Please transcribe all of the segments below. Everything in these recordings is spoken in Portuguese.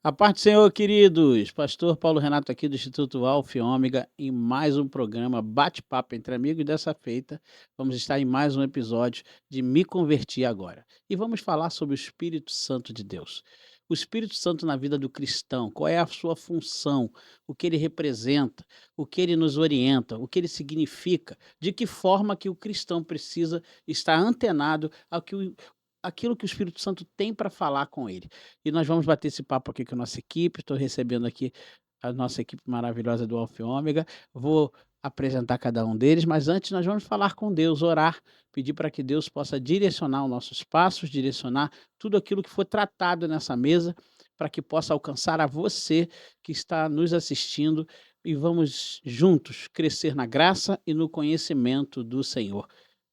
A paz do Senhor, queridos. Pastor Paulo Renato aqui do Instituto Alfa e Ômega em mais um programa Bate-Papo entre Amigos. E dessa feita, vamos estar em mais um episódio de Me Converti Agora. E vamos falar sobre o Espírito Santo de Deus. O Espírito Santo na vida do cristão, qual é a sua função, o que ele representa, o que ele nos orienta, o que ele significa, de que forma que o cristão precisa estar antenado ao que aquilo que o Espírito Santo tem para falar com ele. E nós vamos bater esse papo aqui com a nossa equipe. Estou recebendo aqui a nossa equipe maravilhosa do Alfa e Ômega. Vou apresentar cada um deles, mas antes nós vamos falar com Deus, orar, pedir para que Deus possa direcionar os nossos passos, direcionar tudo aquilo que for tratado nessa mesa, para que possa alcançar a você que está nos assistindo e vamos juntos crescer na graça e no conhecimento do Senhor.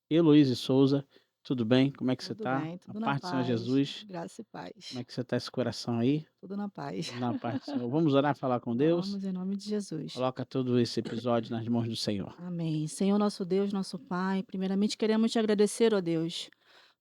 Heloísa Souza, tudo bem? Como é que você Tudo está? bem, A tudo na paz do Senhor paz, Jesus. graça e Como paz, é que você está esse coração aí? tudo na paz. Na paz do Senhor. Vamos orar, falar com Deus? Vamos em nome de Jesus. Coloca todo esse episódio nas mãos do Senhor. Amém. Senhor nosso Deus, nosso Pai, primeiramente queremos te agradecer, ó Deus,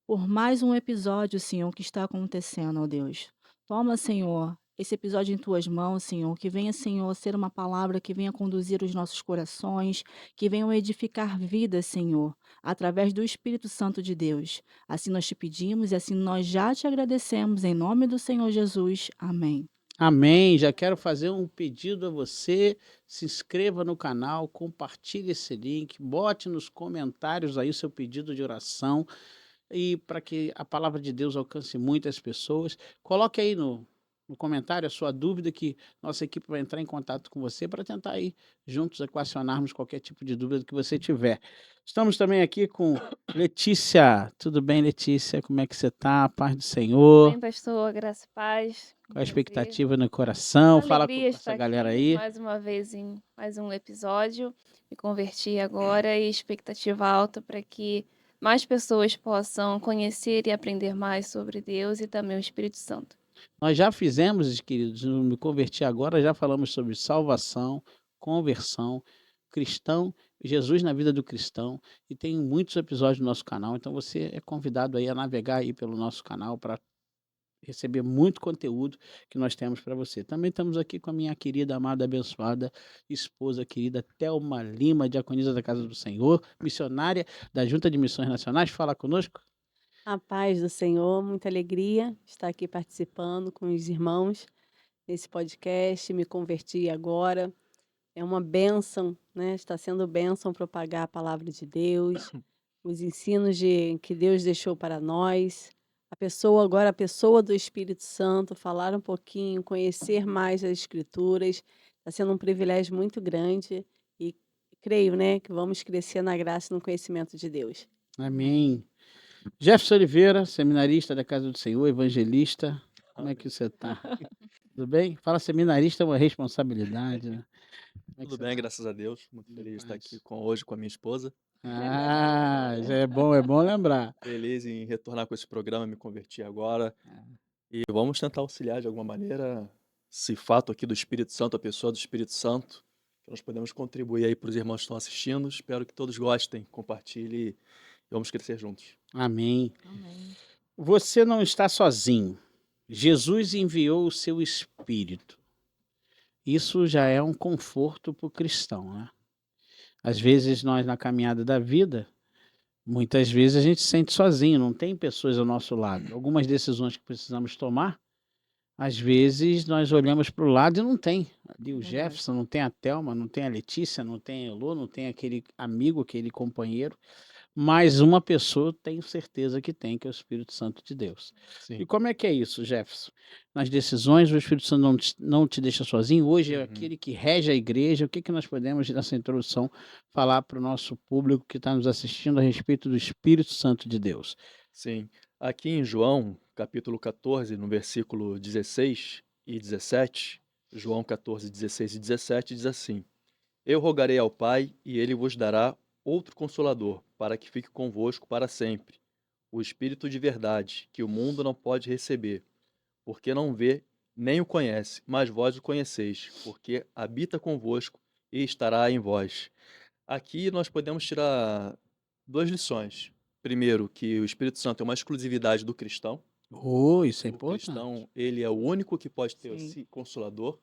por mais um episódio, Senhor, que está acontecendo, ó Deus. Toma, Senhor, esse episódio em tuas mãos, Senhor, que venha, Senhor, ser uma palavra que venha conduzir os nossos corações, que venham edificar vidas, Senhor, através do Espírito Santo de Deus. Assim nós te pedimos e assim nós já te agradecemos, em nome do Senhor Jesus. Amém. Amém. Já quero fazer um pedido a você. Se inscreva no canal, compartilhe esse link, bote nos comentários aí o seu pedido de oração e para que a palavra de Deus alcance muitas pessoas. Coloque aí no comentário a sua dúvida que nossa equipe vai entrar em contato com você para tentar aí juntos equacionarmos qualquer tipo de dúvida que você tiver. Estamos também aqui com Letícia. Tudo bem, Letícia? Como é que você está? Paz do Tudo Senhor. bem, pastor? Graça e paz. Um Qual a prazer. expectativa no coração? Uma Fala alegria com essa estar galera aqui aí. mais uma vez em mais um episódio. Me converti agora e expectativa alta para que mais pessoas possam conhecer e aprender mais sobre Deus e também o Espírito Santo. Nós já fizemos, queridos, no Me Converti Agora, já falamos sobre salvação, conversão, cristão, Jesus na vida do cristão, e tem muitos episódios no nosso canal, então você é convidado aí a navegar aí pelo nosso canal para receber muito conteúdo que nós temos para você. Também estamos aqui com a minha querida, amada, abençoada esposa querida Thelma Lima, diaconisa da Casa do Senhor, missionária da Junta de Missões Nacionais. Fala conosco. A paz do Senhor, muita alegria estar aqui participando com os irmãos nesse podcast. Me converti agora. É uma bênção, né? Está sendo bênção propagar a palavra de Deus, os ensinos que Deus deixou para nós. A pessoa do Espírito Santo, falar um pouquinho, conhecer mais as Escrituras. Está sendo um privilégio muito grande e creio, né, que vamos crescer na graça e no conhecimento de Deus. Amém. Jefferson Oliveira, seminarista da Casa do Senhor, evangelista. Como é que você está? Tudo bem? Fala, seminarista é uma responsabilidade, né? Como é que Tudo você bem, está? graças a Deus. Muito Tudo em feliz de estar aqui paz. hoje com a minha esposa. Ah, já é bom lembrar. Feliz em retornar com esse programa, me converti agora. E vamos tentar auxiliar de alguma maneira esse fato aqui do Espírito Santo, a pessoa do Espírito Santo, que nós podemos contribuir aí para os irmãos que estão assistindo. Espero que todos gostem, compartilhem e vamos crescer juntos. Amém. Amém. Você não está sozinho. Jesus enviou o seu Espírito. Isso já é um conforto para o cristão, né? Às vezes nós na caminhada da vida, muitas vezes a gente se sente sozinho, não tem pessoas ao nosso lado. Algumas decisões que precisamos tomar, às vezes nós olhamos para o lado e não tem. Ali o É verdade. Jefferson, não tem a Thelma, não tem a Letícia, não tem a Elô, não tem aquele amigo, aquele companheiro. Mas uma pessoa tenho certeza que tem, que é o Espírito Santo de Deus. Sim. E como é que é isso, Jefferson? Nas decisões, o Espírito Santo não te deixa sozinho. Hoje é Uhum. aquele que rege a igreja. O que, que nós podemos, nessa introdução, falar para o nosso público que está nos assistindo a respeito do Espírito Santo de Deus? Sim. Aqui em João, capítulo 14, no versículo 16 e 17, João 14, 16 e 17 diz assim: Eu rogarei ao Pai, e ele vos dará outro consolador, para que fique convosco para sempre, o Espírito de verdade, que o mundo não pode receber, porque não vê nem o conhece, mas vós o conheceis, porque habita convosco e estará em vós. Aqui nós podemos tirar Duas lições. Primeiro, que o Espírito Santo é uma exclusividade do cristão. Isso é O importante. cristão, ele é o único que pode ter Sim. esse consolador.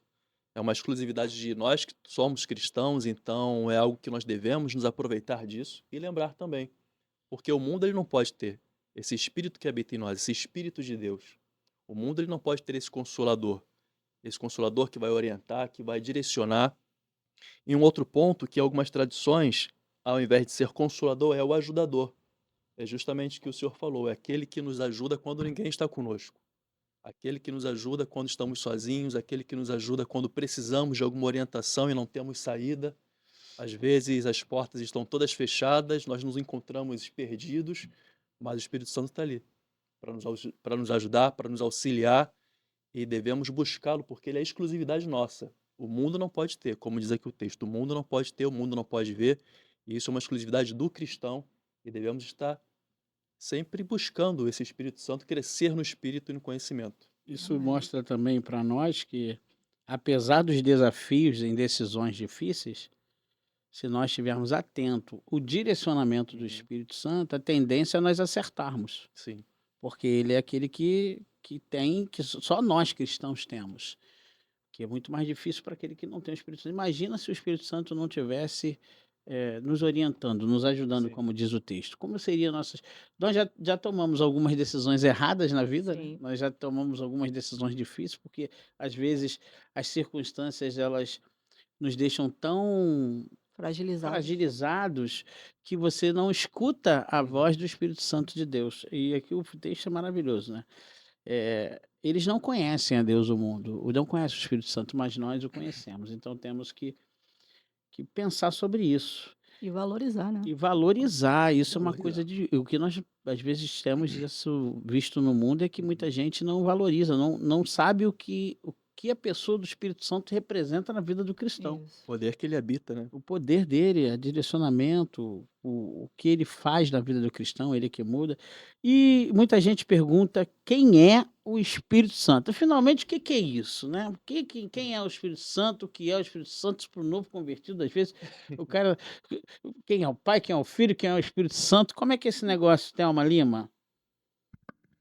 É uma exclusividade de nós que somos cristãos, então é algo que nós devemos nos aproveitar disso e lembrar também. Porque o mundo ele não pode ter esse Espírito que habita em nós, esse Espírito de Deus. O mundo ele não pode ter esse consolador que vai orientar, que vai direcionar. E um outro ponto que algumas tradições, ao invés de ser consolador, é o ajudador. É justamente o que o senhor falou, é aquele que nos ajuda quando ninguém está conosco. Aquele que nos ajuda quando estamos sozinhos, aquele que nos ajuda quando precisamos de alguma orientação e não temos saída. Às vezes as portas estão todas fechadas, nós nos encontramos perdidos, mas o Espírito Santo está ali para nos ajudar, para nos auxiliar e devemos buscá-lo porque ele é exclusividade nossa. O mundo não pode ter, como diz aqui o texto, o mundo não pode ter, o mundo não pode ver, e isso é uma exclusividade do cristão e devemos estar sempre buscando esse Espírito Santo, crescer no Espírito e no conhecimento. Isso Amém. mostra também para nós que, apesar dos desafios em decisões difíceis, se nós estivermos atentos ao direcionamento do Uhum. Espírito Santo, a tendência é nós acertarmos, Sim, porque ele é aquele que tem, que só nós cristãos temos, que é muito mais difícil para aquele que não tem o Espírito Santo. Imagina se o Espírito Santo não tivesse nos orientando, nos ajudando, sim. como diz o texto. Como seria nossas... Nós já tomamos algumas decisões erradas na vida, né? Sim. Nós já tomamos algumas decisões difíceis, porque às vezes as circunstâncias elas nos deixam tão Fragilizado. fragilizados que você não escuta a Uhum. voz do Espírito Santo de Deus. E aqui o texto é maravilhoso, né? Eles não conhecem a Deus, o mundo, não conhecem o Espírito Santo, mas nós o conhecemos. Então temos que pensar sobre isso E valorizar, né? e valorizar. Isso é uma Valorizar. coisa de... O que nós, às vezes, temos isso visto no mundo é que muita gente não valoriza, não sabe o que a pessoa do Espírito Santo representa na vida do cristão. O Isso. poder que ele habita, né? O poder dele, o direcionamento, o que ele faz na vida do cristão, ele que muda. E muita gente pergunta quem é o Espírito Santo. Finalmente, o que é isso, né? Quem é o Espírito Santo? O que é o Espírito Santo para o novo convertido? Às vezes, o cara... Quem é o Pai, quem é o Filho, quem é o Espírito Santo? Como é que é esse negócio, Thelma Lima?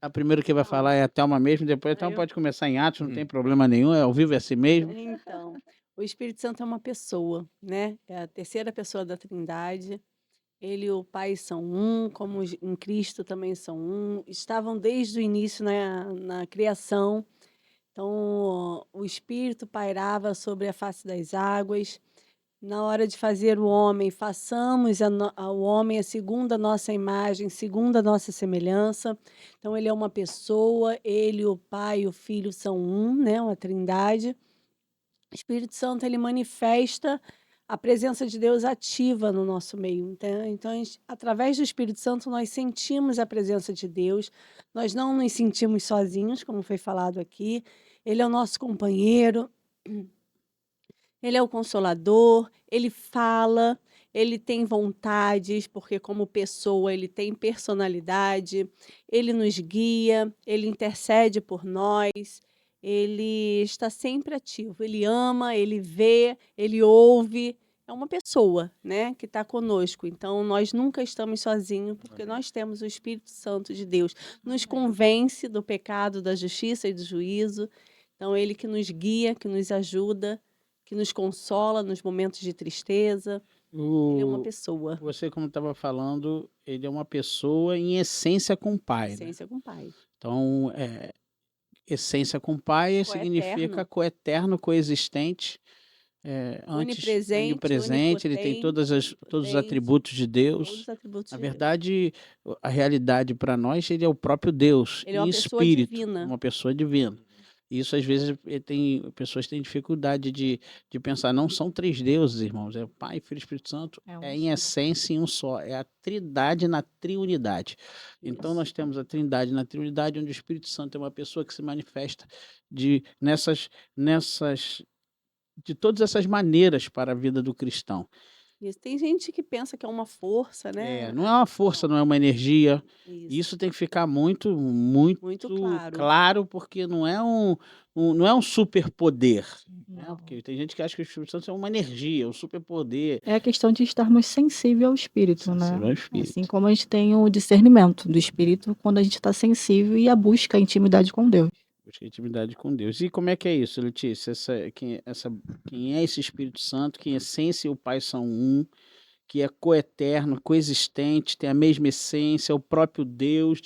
A primeira que vai falar é a Thelma mesmo, depois a Thelma Eu- pode começar em Atos, não Uhum. tem problema nenhum, é ao vivo, é assim mesmo. Então, o Espírito Santo é uma pessoa, né? É a terceira pessoa da Trindade. Ele e o Pai são um, como em Cristo também são um. Estavam desde o início na criação. Então, o Espírito pairava sobre a face das águas. Na hora de fazer o homem, façamos ao homem a segundo a nossa imagem, segundo a nossa semelhança. Então, ele é uma pessoa, ele, o Pai e o Filho são um, né? Uma trindade. O Espírito Santo, ele manifesta a presença de Deus ativa no nosso meio. Então, através do Espírito Santo, nós sentimos a presença de Deus, nós não nos sentimos sozinhos, como foi falado aqui. Ele é o nosso companheiro, ele é o consolador, ele fala, ele tem vontades, porque como pessoa ele tem personalidade, ele nos guia, ele intercede por nós, ele está sempre ativo, ele ama, ele vê, ele ouve. É uma pessoa, né, que está conosco. Então, nós nunca estamos sozinhos, porque Amém. nós temos o Espírito Santo de Deus. Nos convence do pecado, da justiça e do juízo. Então, ele que nos guia, que nos ajuda, que nos consola nos momentos de tristeza. Ele é uma pessoa, Você, como estava falando, ele é uma pessoa em essência com o Pai, né? essência com o Pai. Então, essência com o Pai significa Coeterno. coeterno, coexistente, antes, Onipresente, onipresente, ele tem todos os onipotente, atributos de todos Deus. os atributos Na de Deus. verdade, a realidade para nós, ele é o próprio Deus, Ele é em uma pessoa espírito, divina. uma pessoa divina. Isso, às vezes, pessoas têm dificuldade de pensar. Não são três deuses, irmãos. É o Pai, Filho e Espírito Santo. É um É em só. essência em um só. É a trindade na triunidade. Então, Isso. nós temos a trindade na triunidade, onde o Espírito Santo é uma pessoa que se manifesta nessas de todas essas maneiras para a vida do cristão. Isso. Tem gente que pensa que é uma força, né? Não é uma força, não é uma energia. Isso. Isso tem que ficar muito, Muito muito claro. claro, porque não é não é um superpoder, né, Não. porque tem gente que acha que o Espírito Santo é uma energia, um superpoder. É a questão de estarmos sensível ao Espírito, né? Sensível ao Assim Espírito. como a gente tem o discernimento do Espírito quando a gente está sensível e a busca, a intimidade com Deus. Busca intimidade com Deus. E como é que é isso, Letícia? Quem é esse Espírito Santo? Que a essência e o Pai são um, que é coeterno, coexistente, tem a mesma essência, é o próprio Deus,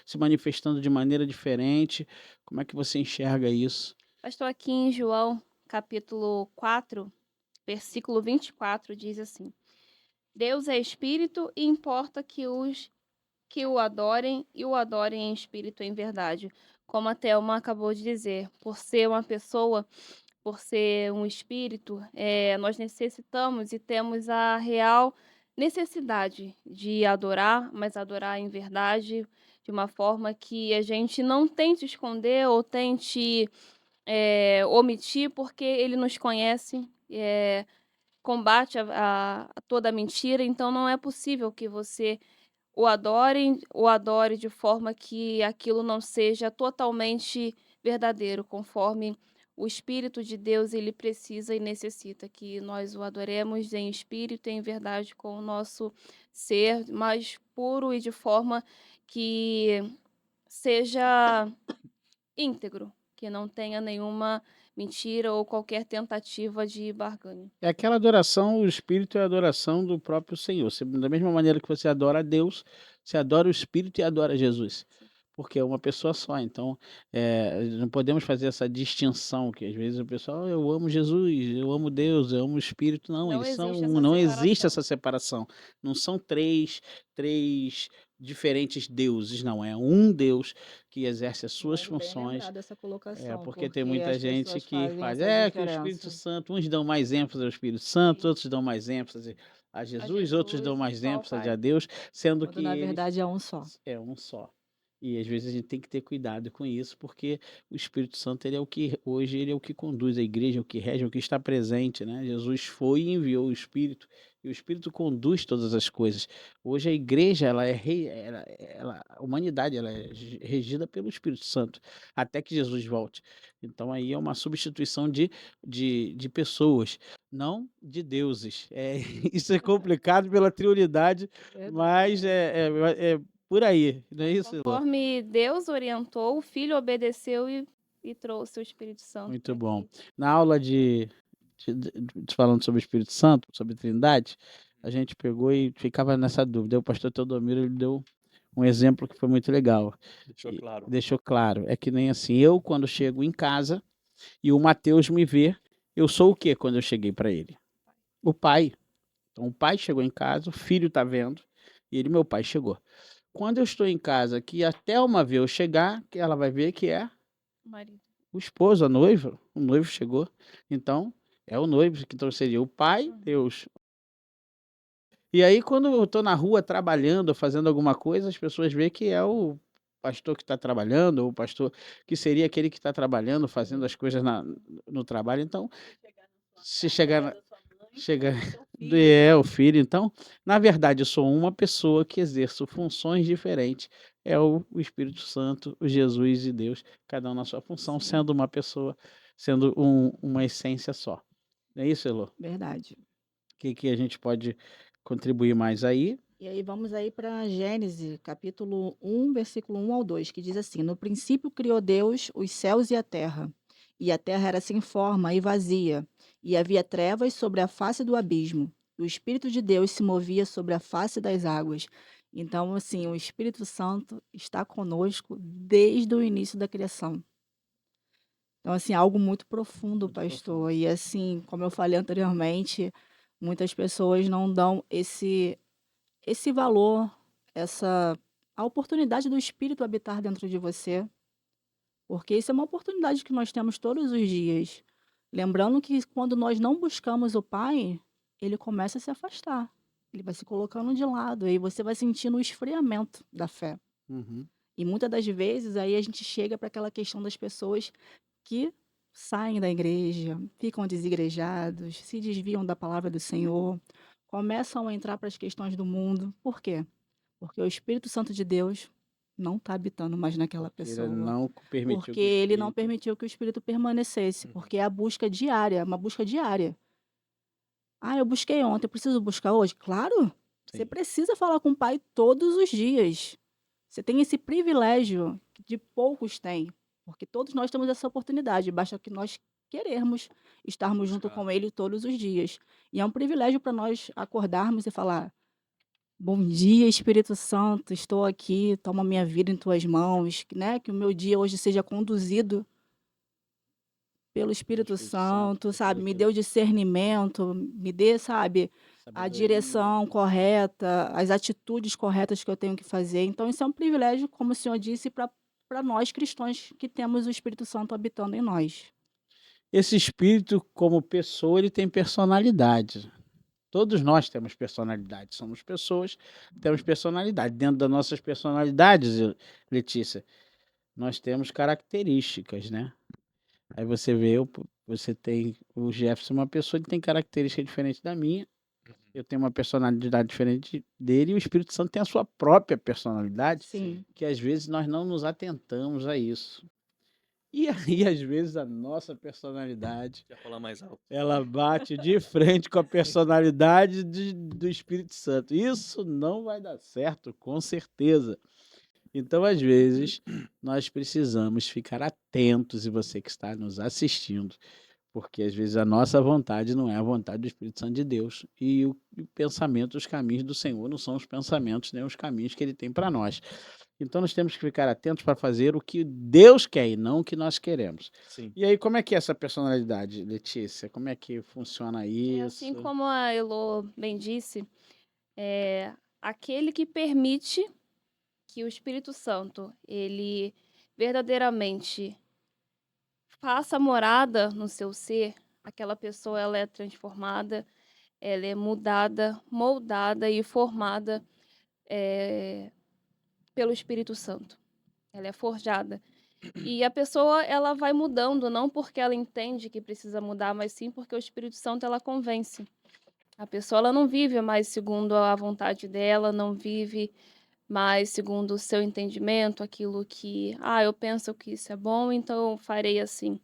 se manifestando de maneira diferente. Como é que você enxerga isso? Pastor, aqui em João, capítulo 4, versículo 24, diz assim: Deus é espírito e importa que os que o adorem e o adorem em espírito e em verdade. Como a Thelma acabou de dizer, por ser uma pessoa, por ser um espírito, nós necessitamos e temos a real necessidade de adorar, mas adorar em verdade, de uma forma que a gente não tente esconder ou tente omitir, porque ele nos conhece, combate a toda mentira, então não é possível que você o adore de forma que aquilo não seja totalmente verdadeiro, conforme o Espírito de Deus ele precisa e necessita que nós o adoremos em espírito e em verdade com o nosso ser mais puro e de forma que seja íntegro, que não tenha nenhuma mentira ou qualquer tentativa de barganha. É aquela adoração, o Espírito é a adoração do próprio Senhor. Da mesma maneira que você adora a Deus, você adora o Espírito e adora Jesus, porque é uma pessoa só. Então, não podemos fazer essa distinção, que às vezes o pessoal, eu amo Jesus, eu amo Deus, eu amo o Espírito. Não, Não eles são existe um, essa não existe separação. essa separação. Não são três diferentes deuses, não. É um Deus que exerce as suas Bem funções. lembrado essa colocação, Porque tem porque muita as gente pessoas que fazem faz, essa que o Espírito diferença. Santo, uns dão mais ênfase ao Espírito Santo, Sim. outros dão mais ênfase a A Jesus, outros dão Jesus e mais só o ênfase a Pai. Deus, sendo Quando que na ele verdade é um só. é um só. E às vezes a gente tem que ter cuidado com isso, porque o Espírito Santo ele é o que hoje ele é o que conduz a igreja, é o que rege, é o que está presente, né? Jesus foi e enviou o Espírito, e o Espírito conduz todas as coisas. Hoje a igreja a humanidade ela é regida pelo Espírito Santo, até que Jesus volte. Então aí é uma substituição de pessoas, não de deuses. Isso é complicado pela trionidade, mas é por aí, não é isso, Elô? Conforme Deus orientou, o Filho obedeceu e trouxe o Espírito Santo Muito para bom. que Na aula falando sobre o Espírito Santo, sobre Trindade, a gente pegou e ficava nessa dúvida. O pastor Teodomiro ele deu um exemplo que foi muito legal. Deixou E claro. deixou claro. É que nem assim, eu quando chego em casa e o Mateus me vê, eu sou o quê quando eu cheguei para ele? O pai. Então o pai chegou em casa, o filho está vendo, e ele, meu pai, chegou. Quando eu estou em casa, que a Thelma vê eu chegar, que ela vai ver que é o marido. o esposo, a noiva, o noivo chegou. Então, é o noivo, que então seria o pai, Deus. E aí, quando eu estou na rua trabalhando, fazendo alguma coisa, as pessoas veem que é o pastor que está trabalhando, ou o pastor que seria aquele que está trabalhando, fazendo as coisas no trabalho. Então, se chegar na, chega o filho. Então, na verdade, eu sou uma pessoa que exerço funções diferentes. É o Espírito Santo, o Jesus e Deus, cada um na sua função, Sim. sendo uma pessoa, sendo uma essência só. Não é isso, Elô? O Verdade. que a gente pode contribuir mais aí? E aí vamos aí para Gênesis, capítulo 1, versículo 1 ao 2, que diz assim: No princípio criou Deus os céus e a terra era sem forma e vazia, e havia trevas sobre a face do abismo. O Espírito de Deus se movia sobre a face das águas. Então, assim, o Espírito Santo está conosco desde o início da criação. Então, assim, algo muito profundo, Muito profundo. pastor. E assim, como eu falei anteriormente, muitas pessoas não dão esse valor, essa a oportunidade do Espírito habitar dentro de você, porque isso é uma oportunidade que nós temos todos os dias. Lembrando que quando nós não buscamos o Pai, ele começa a se afastar. Ele vai se colocando de lado, aí você vai sentindo o esfriamento da fé. Uhum. E muitas das vezes aí a gente chega para aquela questão das pessoas que saem da igreja, ficam desigrejados, se desviam da palavra do Senhor, começam a entrar para as questões do mundo. Por quê? Porque o Espírito Santo de Deus não está habitando mais naquela Ele pessoa. não permitiu Porque que o ele não espírito... permitiu que o Espírito permanecesse. Uhum. Porque é a busca diária, uma busca diária. Ah, eu busquei ontem, eu preciso buscar hoje? Claro, você Sim. precisa falar com o Pai todos os dias. Você tem esse privilégio que de poucos têm, porque todos nós temos essa oportunidade, basta que nós queremos estarmos junto Buscar. com Ele todos os dias. E é um privilégio para nós acordarmos e falar: Bom dia, Espírito Santo, estou aqui, toma minha vida em tuas mãos, né? Que o meu dia hoje seja conduzido pelo Pelo Espírito Espírito Santo, Santo, por sabe? todo Me Deus. dê o discernimento, me dê, sabe, a Sabedoria. direção correta, as atitudes corretas que eu tenho que fazer. Então, isso é um privilégio, como o senhor disse, para nós cristãos que temos o Espírito Santo habitando em nós. Esse espírito, como pessoa, ele tem personalidade. Todos nós temos personalidade. Somos pessoas, temos personalidade. Dentro das nossas personalidades, Letícia, nós temos características, né? Aí você vê, você tem o Jefferson, uma pessoa que tem característica diferente da minha. Eu tenho uma personalidade diferente dele e o Espírito Santo tem a sua própria personalidade, Sim. que às vezes nós não nos atentamos a isso. E aí, às vezes, a nossa personalidade, Quer falar mais alto? ela bate de frente com a personalidade do Espírito Santo. Isso não vai dar certo, com certeza. Então, às vezes, nós precisamos ficar atentos, e você que está nos assistindo, porque às vezes a nossa vontade não é a vontade do Espírito Santo de Deus. E o pensamento, os caminhos do Senhor não são os pensamentos nem os caminhos que Ele tem para nós. Então nós temos que ficar atentos para fazer o que Deus quer e não o que nós queremos. Sim. E aí, como é que é essa personalidade, Letícia? Como é que funciona É assim isso? como a Elô bem disse, aquele que permite que o Espírito Santo, ele verdadeiramente faça morada no seu ser, aquela pessoa ela é transformada, ela é mudada, moldada e formada pelo Espírito Santo. Ela é forjada. E a pessoa ela vai mudando, não porque ela entende que precisa mudar, mas sim porque o Espírito Santo ela convence. A pessoa ela não vive mais segundo a vontade dela, não vive mais segundo o seu entendimento, aquilo que, eu penso que isso é bom, então eu farei assim.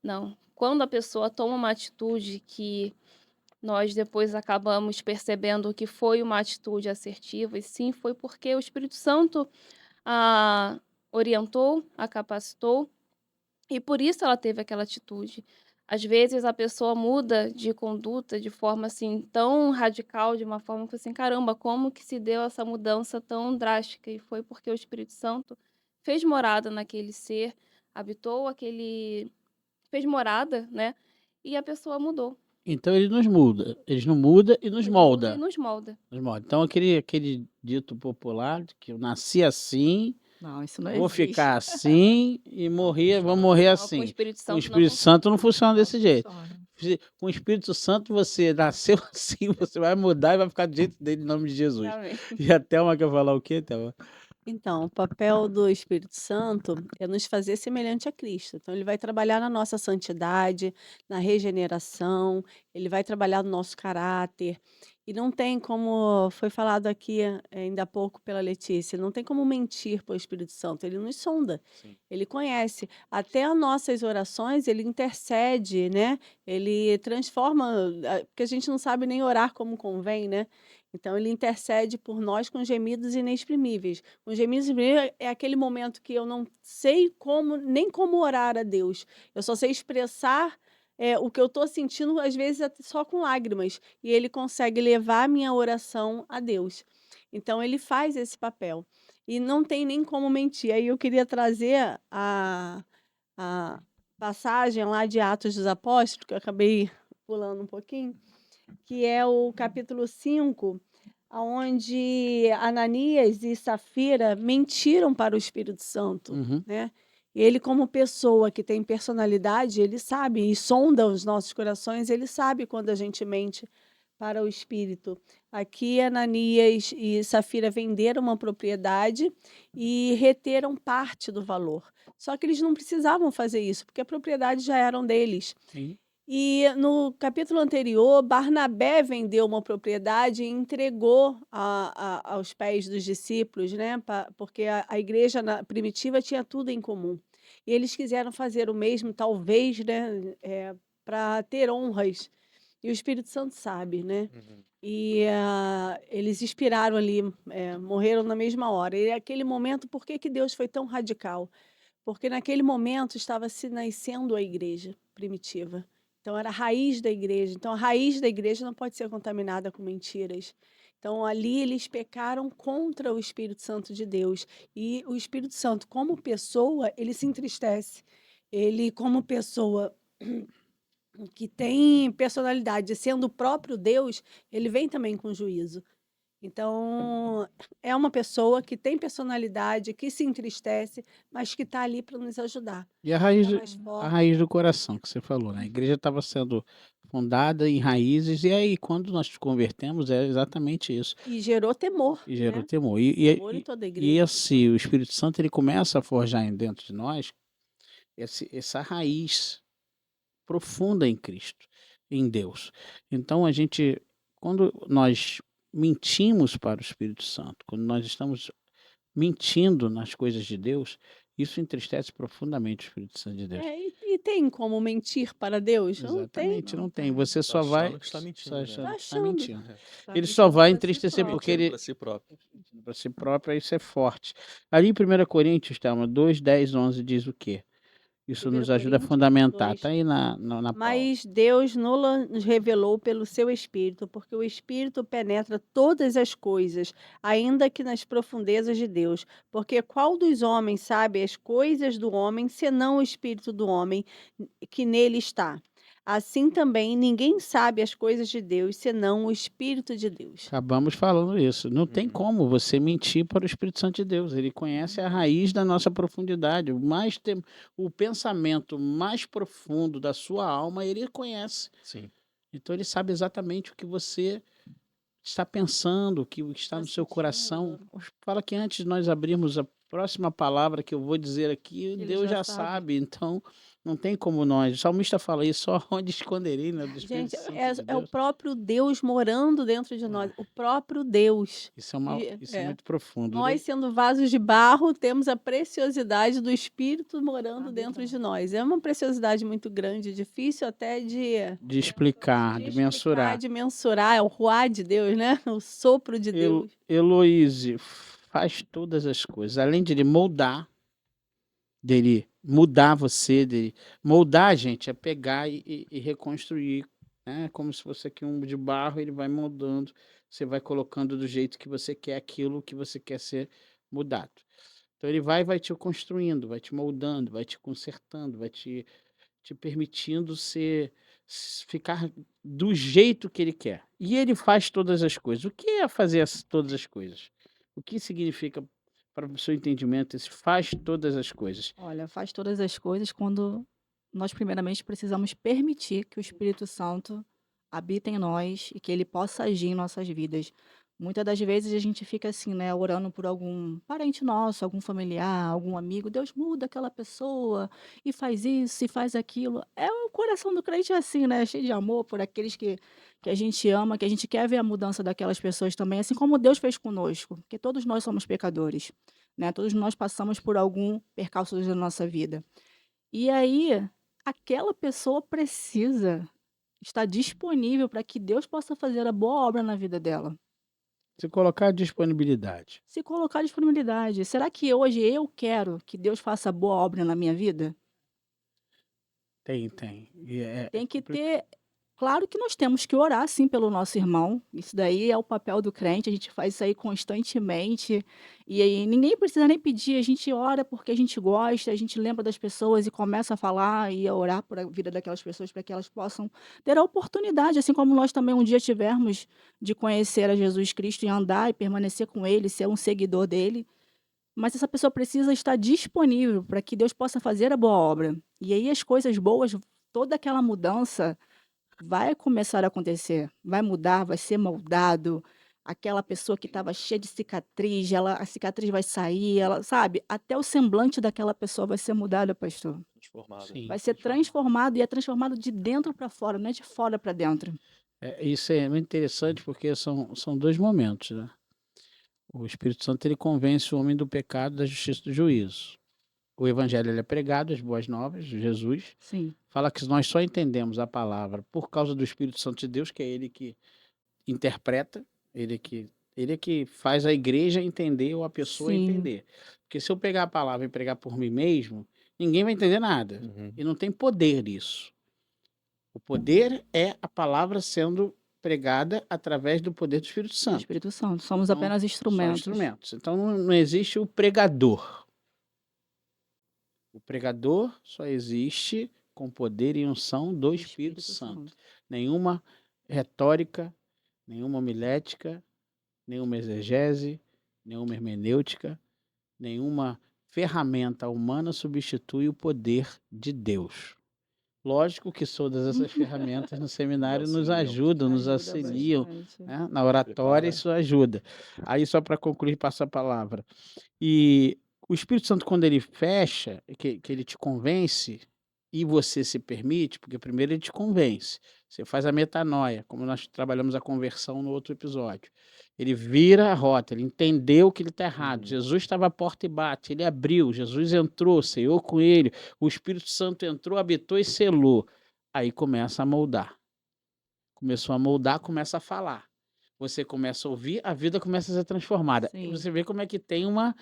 Não. Quando a pessoa toma uma atitude que nós depois acabamos percebendo que foi uma atitude assertiva, e sim foi porque o Espírito Santo a orientou, a capacitou, e por isso ela teve aquela atitude. Às vezes a pessoa muda de conduta de forma assim tão radical, de uma forma que assim, caramba, como que se deu essa mudança tão drástica? E foi porque o Espírito Santo fez morada naquele ser, habitou aquele, fez morada, né? E a pessoa mudou. Então ele nos muda, ele nos muda e nos Ele muda molda. e nos molda. Nos molda. Então aquele dito popular de que eu nasci assim, Não, isso não vou existe. ficar assim e morrer, vou morrer Não, com o assim. Espírito Com o Santo não Espírito Santo não funciona Não desse jeito. funciona. Com o Espírito Santo você nasceu assim, você vai mudar e vai ficar do jeito dele em nome de Jesus. Amém. E a Thelma quer falar o quê, Thelma? Então, o papel do Espírito Santo é nos fazer semelhante a Cristo. Então, ele vai trabalhar na nossa santidade, na regeneração, ele vai trabalhar no nosso caráter. E não tem como, foi falado aqui ainda há pouco pela Letícia, não tem como mentir para o Espírito Santo, ele nos sonda, Sim. ele conhece. Até as nossas orações, ele intercede, né? Ele transforma, porque a gente não sabe nem orar como convém, né? Então, ele intercede por nós com gemidos inexprimíveis. Com gemidos inexprimíveis é aquele momento que eu não sei como, nem como orar a Deus. Eu só sei expressar o que eu estou sentindo, às vezes até só com lágrimas. E ele consegue levar a minha oração a Deus. Então, ele faz esse papel. E não tem nem como mentir. Aí eu queria trazer a passagem lá de Atos dos Apóstolos, que eu acabei pulando um pouquinho, que é o capítulo 5, onde Ananias e Safira mentiram para o Espírito Santo, Uhum. né? E ele, como pessoa que tem personalidade, ele sabe e sonda os nossos corações, ele sabe quando a gente mente para o Espírito. Aqui, Ananias e Safira venderam uma propriedade e reteram parte do valor. Só que eles não precisavam fazer isso, porque a propriedade já eram deles. Sim. E no capítulo anterior, Barnabé vendeu uma propriedade e entregou aos pés dos discípulos, né? Porque a igreja primitiva tinha tudo em comum. E eles quiseram fazer o mesmo, talvez, né? Para ter honras. E o Espírito Santo sabe, né? Uhum. E eles expiraram ali, morreram na mesma hora. E aquele momento, por que que Deus foi tão radical? Porque naquele momento estava se nascendo a igreja primitiva. Então era a raiz da igreja. Então a raiz da igreja não pode ser contaminada com mentiras. Então ali eles pecaram contra o Espírito Santo de Deus. E o Espírito Santo, como pessoa, ele se entristece. Ele, como pessoa que tem personalidade, sendo o próprio Deus, ele vem também com juízo. Então, é uma pessoa que tem personalidade, que se entristece, mas que está ali para nos ajudar. E a É mais a forte. raiz do coração que você falou, né? A igreja estava sendo fundada em raízes, e aí quando nós nos convertemos é exatamente isso, E gerou temor, e gerou né? temor. Temor em toda a igreja. Assim, o Espírito Santo ele começa a forjar dentro de nós essa raiz profunda em Cristo, em Deus. Então quando nós mentimos para o Espírito Santo, quando nós estamos mentindo nas coisas de Deus, isso entristece profundamente o Espírito Santo de Deus. E tem como mentir para Deus? Não tem. Exatamente, não tem. tem. Você Tá só vai achando que está mentindo, só né? achando Tá que está achando. mentindo. Tá Ele só mentindo vai pra si entristecer porque próprio. Mentindo ele para si próprio. para si próprio, isso é forte. Ali em 1 Coríntios, Thelma, 2, 10, 11 diz o quê? Isso 1 nos ajuda a Coríntios fundamentar. 2. Está aí na Paula. Mas Deus nos revelou pelo seu Espírito, porque o Espírito penetra todas as coisas, ainda que nas profundezas de Deus. Porque qual dos homens sabe as coisas do homem, senão o Espírito do homem que nele está? Assim também ninguém sabe as coisas de Deus, senão o Espírito de Deus. Acabamos falando isso. Não tem Uhum. como você mentir para o Espírito Santo de Deus. Ele conhece a raiz da nossa profundidade. O pensamento mais profundo da sua alma, ele conhece. Sim. Então ele sabe exatamente o que você está pensando, o que está Tá no seu coração. sentindo. Fala que antes de nós abrirmos a próxima palavra que eu vou dizer aqui, Ele Deus já já sabe. sabe. Então não tem como nós. O salmista fala isso, só onde esconderei, né, do Gente, Espírito Santo de é o Deus. próprio Deus morando dentro de nós, É, o próprio Deus. isso E, isso é muito profundo. nós, sendo vasos de barro, temos a preciosidade do Espírito morando dentro de nós. É uma preciosidade muito grande, difícil até De explicar, de de explicar, mensurar. de mensurar. É o ruá de Deus, né? O sopro de Deus. Heloíse faz todas as coisas, além de ele moldar, dele mudar você, dele moldar a gente, é pegar e reconstruir, né? Como se fosse aqui um de barro, ele vai moldando, você vai colocando do jeito que você quer aquilo que você quer ser mudado. Então ele vai te construindo, vai te moldando, vai te consertando, vai te permitindo ficar do jeito que ele quer. E ele faz todas as coisas. O que é fazer todas as coisas? O que significa, para o seu entendimento, esse faz todas as coisas? Olha, faz todas as coisas quando nós primeiramente precisamos permitir que o Espírito Santo habite em nós e que ele possa agir em nossas vidas. Muitas das vezes a gente fica assim, né, orando por algum parente nosso, algum familiar, algum amigo. Deus muda aquela pessoa e faz isso e faz aquilo. É o coração do crente é assim, né? Cheio de amor por aqueles que a gente ama, que a gente quer ver a mudança daquelas pessoas também, assim como Deus fez conosco, porque todos nós somos pecadores, né? Todos nós passamos por algum percalço da nossa vida. E aí, aquela pessoa precisa estar disponível para que Deus possa fazer a boa obra na vida dela. Se colocar à disponibilidade. Se colocar à disponibilidade. Será que hoje eu quero que Deus faça boa obra na minha vida? Tem. E Tem que ter. Claro que nós temos que orar sim pelo nosso irmão. Isso daí é o papel do crente, a gente faz isso aí constantemente. E aí ninguém precisa nem pedir, a gente ora porque a gente gosta, a gente lembra das pessoas e começa a falar e a orar por a vida daquelas pessoas para que elas possam ter a oportunidade, assim como nós também um dia tivemos de conhecer a Jesus Cristo e andar e permanecer com ele, ser um seguidor dele. Mas essa pessoa precisa estar disponível para que Deus possa fazer a boa obra. E aí as coisas boas, toda aquela mudança vai começar a acontecer, vai mudar, vai ser moldado. Aquela pessoa que estava cheia de cicatriz, a cicatriz vai sair, ela, sabe? Até o semblante daquela pessoa vai ser mudado, pastor. Transformada. Sim, Vai ser transformado e é transformado de dentro para fora, não é de fora para dentro. Isso é muito interessante porque são 2 momentos, né. O Espírito Santo ele convence o homem do pecado, da justiça e do juízo. O evangelho ele é pregado, as boas novas, Jesus Sim, fala que nós só entendemos a palavra por causa do Espírito Santo de Deus, que é ele que interpreta, ele que faz a igreja entender ou a pessoa sim. entender. Porque se eu pegar a palavra e pregar por mim mesmo, ninguém vai entender nada, Uhum. e não tem poder isso. O poder é a palavra sendo pregada através do poder do Espírito Do Santo. Espírito Santo. Somos Então, apenas só instrumentos. instrumentos. Então não existe o pregador. O pregador só existe com poder e unção do Do Espírito Espírito Santo. Santo. Nenhuma retórica, nenhuma homilética, nenhuma exegese, nenhuma hermenêutica, nenhuma ferramenta humana substitui o poder de Deus. Lógico que todas essas ferramentas no seminário nos auxiliam. ajudam, nos Ajuda auxiliam, bastante. né? Na oratória Prepara. isso ajuda. Aí só para concluir, passo a palavra. E o Espírito Santo quando ele fecha, que ele te convence, e você se permite, porque primeiro ele te convence, você faz a metanoia, como nós trabalhamos a conversão no outro episódio. Ele vira a rota, ele entendeu que ele está errado. Uhum. Jesus estava à porta e bate, ele abriu, Jesus entrou, ceou com ele, o Espírito Santo entrou, habitou e selou. Aí começa a moldar. Começou a moldar, começa a falar. Você começa a ouvir, a vida começa a ser transformada. E Sim. você vê como é que tem uma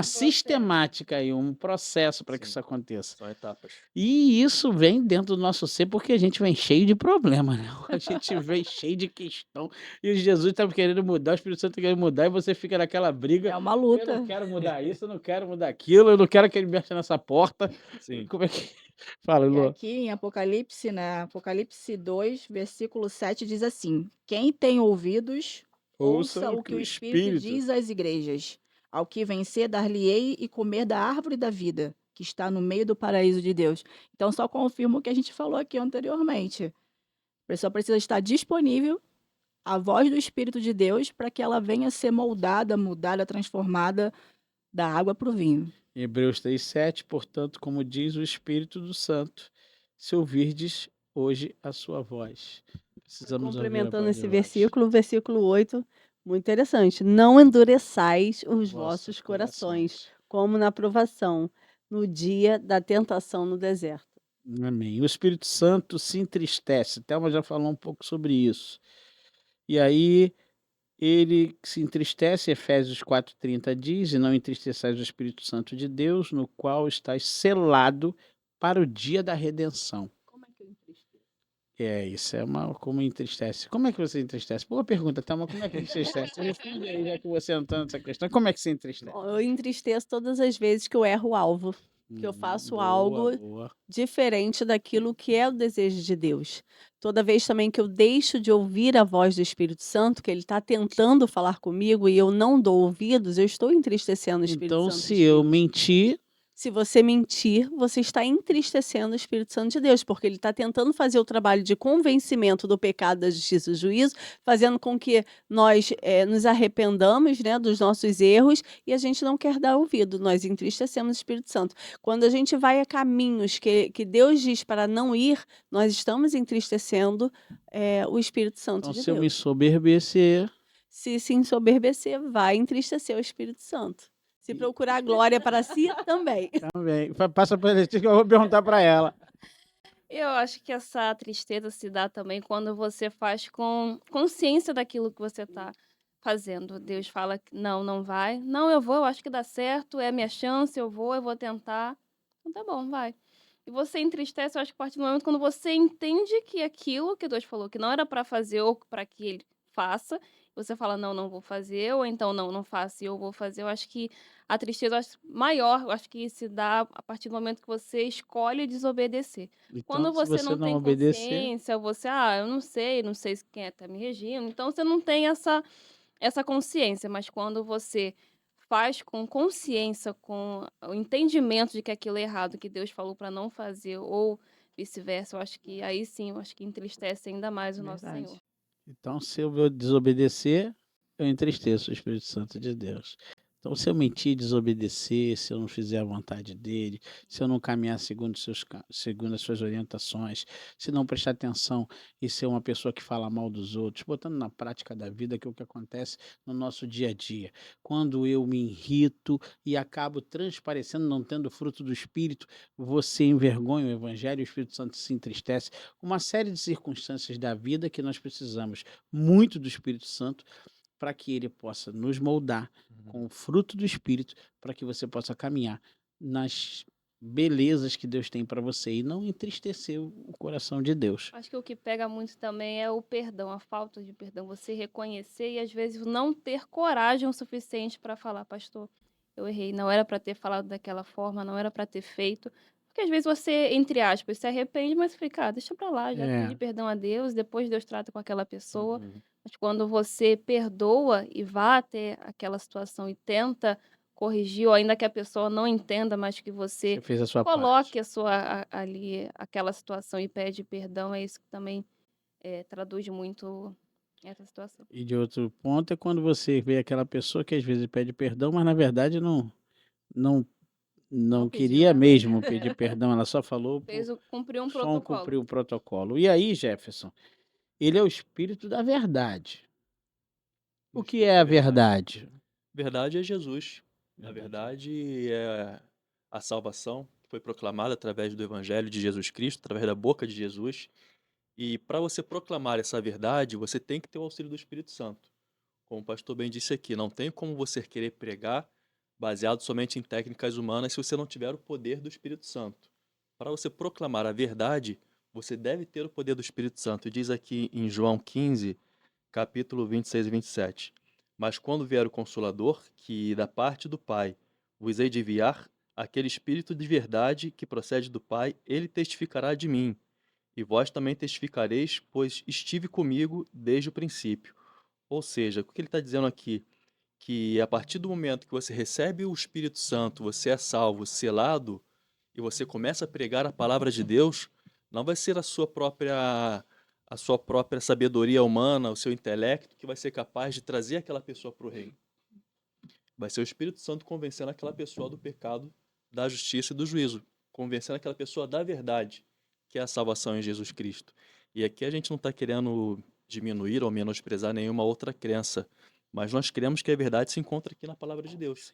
sistemática aí, um processo para que Sim. isso aconteça. São etapas. E isso vem dentro do nosso ser, porque a gente vem cheio de problema, né? A gente vem cheio de questão. E Jesus está querendo mudar, o Espírito Santo tá querendo mudar, e você fica naquela briga. É uma Eu não luta. quero mudar isso, eu não quero mudar aquilo, eu não quero que ele mexa nessa porta. Sim. Como é que. Fala, E Lô. aqui em Apocalipse, né? Apocalipse 2, versículo 7 diz assim: Quem tem ouvidos, ouça o que o Espírito diz às igrejas. Ao que vencer, dar-lhe-ei e comer da árvore da vida, que está no meio do paraíso de Deus. Então, só confirmo o que a gente falou aqui anteriormente. A pessoa precisa estar disponível à voz do Espírito de Deus para que ela venha ser moldada, mudada, transformada da água para o vinho. Hebreus 3,7, portanto, como diz o Espírito do Santo, se ouvirdes hoje a sua voz. Precisamos ouvir a Complementando voz de esse Deus. versículo, o versículo 8, muito interessante. Não endureçais os vossos corações, como na provação, no dia da tentação no deserto. Amém. O Espírito Santo se entristece. Thelma já falou um pouco sobre isso. E aí, ele se entristece, Efésios 4,30 diz, e não entristeçais o Espírito Santo de Deus, no qual estás selado para o dia da redenção. Como é que eu entristeço? Isso é como entristece. Como é que você entristece? Boa pergunta, Thelma, como é que entristece? Responde aí, já que você entrou nessa questão. Como é que você entristece? Bom, eu entristeço todas as vezes que eu erro o alvo, que eu faço Boa, algo boa. diferente daquilo que é o desejo de Deus. Toda vez também que eu deixo de ouvir a voz do Espírito Santo, que ele está tentando falar comigo e eu não dou ouvidos, eu estou entristecendo o Espírito Então, Santo se de eu Deus. mentir, Se você mentir, você está entristecendo o Espírito Santo de Deus, porque ele está tentando fazer o trabalho de convencimento do pecado, da justiça e do juízo, fazendo com que nós nos arrependamos, né, dos nossos erros e a gente não quer dar ouvido, nós entristecemos o Espírito Santo. Quando a gente vai a caminhos que Deus diz para não ir, nós estamos entristecendo o Espírito Santo então, de se eu me Deus. soberbecer, Se ensoberbecer, vai entristecer o Espírito Santo. Se procurar glória para si, também. também. Passa para a Letícia que eu vou perguntar para ela. Eu acho que essa tristeza se dá também quando você faz com consciência daquilo que você está fazendo. Deus fala que não, não vai. Não, eu vou, eu acho que dá certo, é a minha chance, eu vou tentar. Então tá bom, vai. E você entristece, eu acho que a partir do momento quando você entende que aquilo que Deus falou que não era para fazer ou para que ele faça, você fala, não, não vou fazer, ou então, não, não faço e eu vou fazer. Eu acho que a tristeza maior, eu acho que se dá a partir do momento que você escolhe desobedecer. Quando Então, se você você não não tem obedecer, consciência, você, eu não sei quem está me regindo, então você não tem essa consciência, mas quando você faz com consciência, com o entendimento de que aquilo é errado, que Deus falou para não fazer, ou vice-versa, eu acho que aí sim, eu acho que entristece ainda mais o nosso Verdade. Senhor. então se eu desobedecer, eu entristeço o Espírito Santo de Deus. Então, se eu mentir, desobedecer, se eu não fizer a vontade dele, se eu não caminhar segundo as suas orientações, se não prestar atenção e ser uma pessoa que fala mal dos outros, botando na prática da vida, que é o que acontece no nosso dia a dia. Quando eu me irrito e acabo transparecendo, não tendo fruto do Espírito, você envergonha o Evangelho, o Espírito Santo se entristece. Uma série de circunstâncias da vida que nós precisamos muito do Espírito Santo para que ele possa nos moldar com o fruto do Espírito, para que você possa caminhar nas belezas que Deus tem para você e não entristecer o coração de Deus. Acho que o que pega muito também é o perdão, a falta de perdão. Você reconhecer e às vezes não ter coragem o suficiente para falar, pastor, eu errei, não era para ter falado daquela forma, não era para ter feito. Porque às vezes você, entre aspas, se arrepende, mas fica, deixa pra lá, já pedi É, perdão a Deus, depois Deus trata com aquela pessoa. Uhum. Mas quando você perdoa e vá até aquela situação e tenta corrigir, ou ainda que a pessoa não entenda, mas que você você fez a sua parte. coloque ali aquela situação e pede perdão, é isso que também traduz muito essa situação. E de outro ponto é quando você vê aquela pessoa que às vezes pede perdão, mas na verdade não, não Não pediu, queria né? mesmo pedir perdão, ela só falou Cumpriu um só protocolo. cumprir o protocolo. E aí, Jefferson, ele é o espírito da verdade. O que é a verdade? Verdade é Jesus. A Verdade. verdade é a salvação que foi proclamada através do Evangelho de Jesus Cristo, através da boca de Jesus. E para você proclamar essa verdade, você tem que ter o auxílio do Espírito Santo. Como o pastor bem disse aqui, não tem como você querer pregar baseado somente em técnicas humanas se você não tiver o poder do Espírito Santo. Para você proclamar a verdade, você deve ter o poder do Espírito Santo. Diz aqui em João 15, capítulo 26 e 27. Mas quando vier o Consolador, que da parte do Pai vos hei de enviar, aquele Espírito de verdade que procede do Pai, ele testificará de mim. E vós também testificareis, pois estive comigo desde o princípio. Ou seja, o que ele está dizendo aqui? Que a partir do momento que você recebe o Espírito Santo, você é salvo, selado, e você começa a pregar a palavra de Deus, não vai ser a sua própria sabedoria humana, o seu intelecto que vai ser capaz de trazer aquela pessoa para o reino. Vai ser o Espírito Santo convencendo aquela pessoa do pecado, da justiça e do juízo, convencendo aquela pessoa da verdade, que é a salvação em Jesus Cristo. E aqui a gente não está querendo diminuir ou menosprezar nenhuma outra crença, mas nós cremos que a verdade se encontra aqui na palavra de Deus.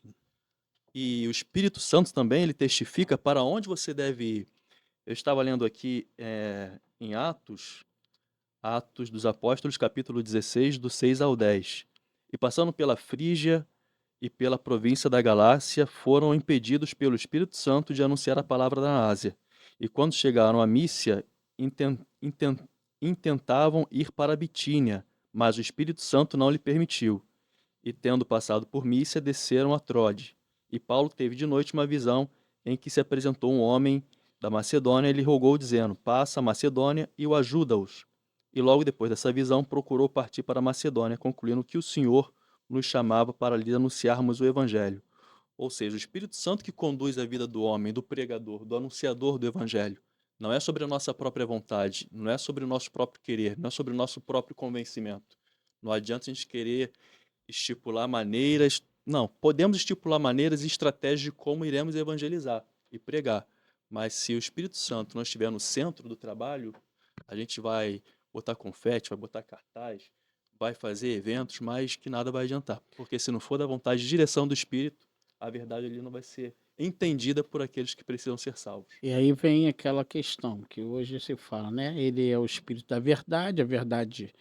E o Espírito Santo também, ele testifica para onde você deve ir. Eu estava lendo aqui em Atos dos Apóstolos, capítulo 16, do 6 ao 10. E passando pela Frígia e pela província da Galácia, foram impedidos pelo Espírito Santo de anunciar a palavra na Ásia. E quando chegaram a Mícia, intentavam ir para a Bitínia, mas o Espírito Santo não lhe permitiu. E tendo passado por Mícia, desceram a Trode. E Paulo teve de noite uma visão em que se apresentou um homem da Macedônia e lhe rogou, dizendo: passa a Macedônia e o ajuda-os. E logo depois dessa visão, procurou partir para a Macedônia, concluindo que o Senhor nos chamava para lhe anunciarmos o Evangelho. Ou seja, o Espírito Santo que conduz a vida do homem, do pregador, do anunciador do Evangelho. Não é sobre a nossa própria vontade, não é sobre o nosso próprio querer, não é sobre o nosso próprio convencimento. Não adianta a gente querer estipular maneiras. Não, podemos estipular maneiras e estratégias de como iremos evangelizar e pregar. Mas se o Espírito Santo não estiver no centro do trabalho, a gente vai botar confete, vai botar cartaz, vai fazer eventos, mas que nada vai adiantar. Porque se não for da vontade de direção do Espírito, a verdade ali não vai ser entendida por aqueles que precisam ser salvos. E aí vem aquela questão que hoje se fala, né? Ele é o espírito da verdade, a verdade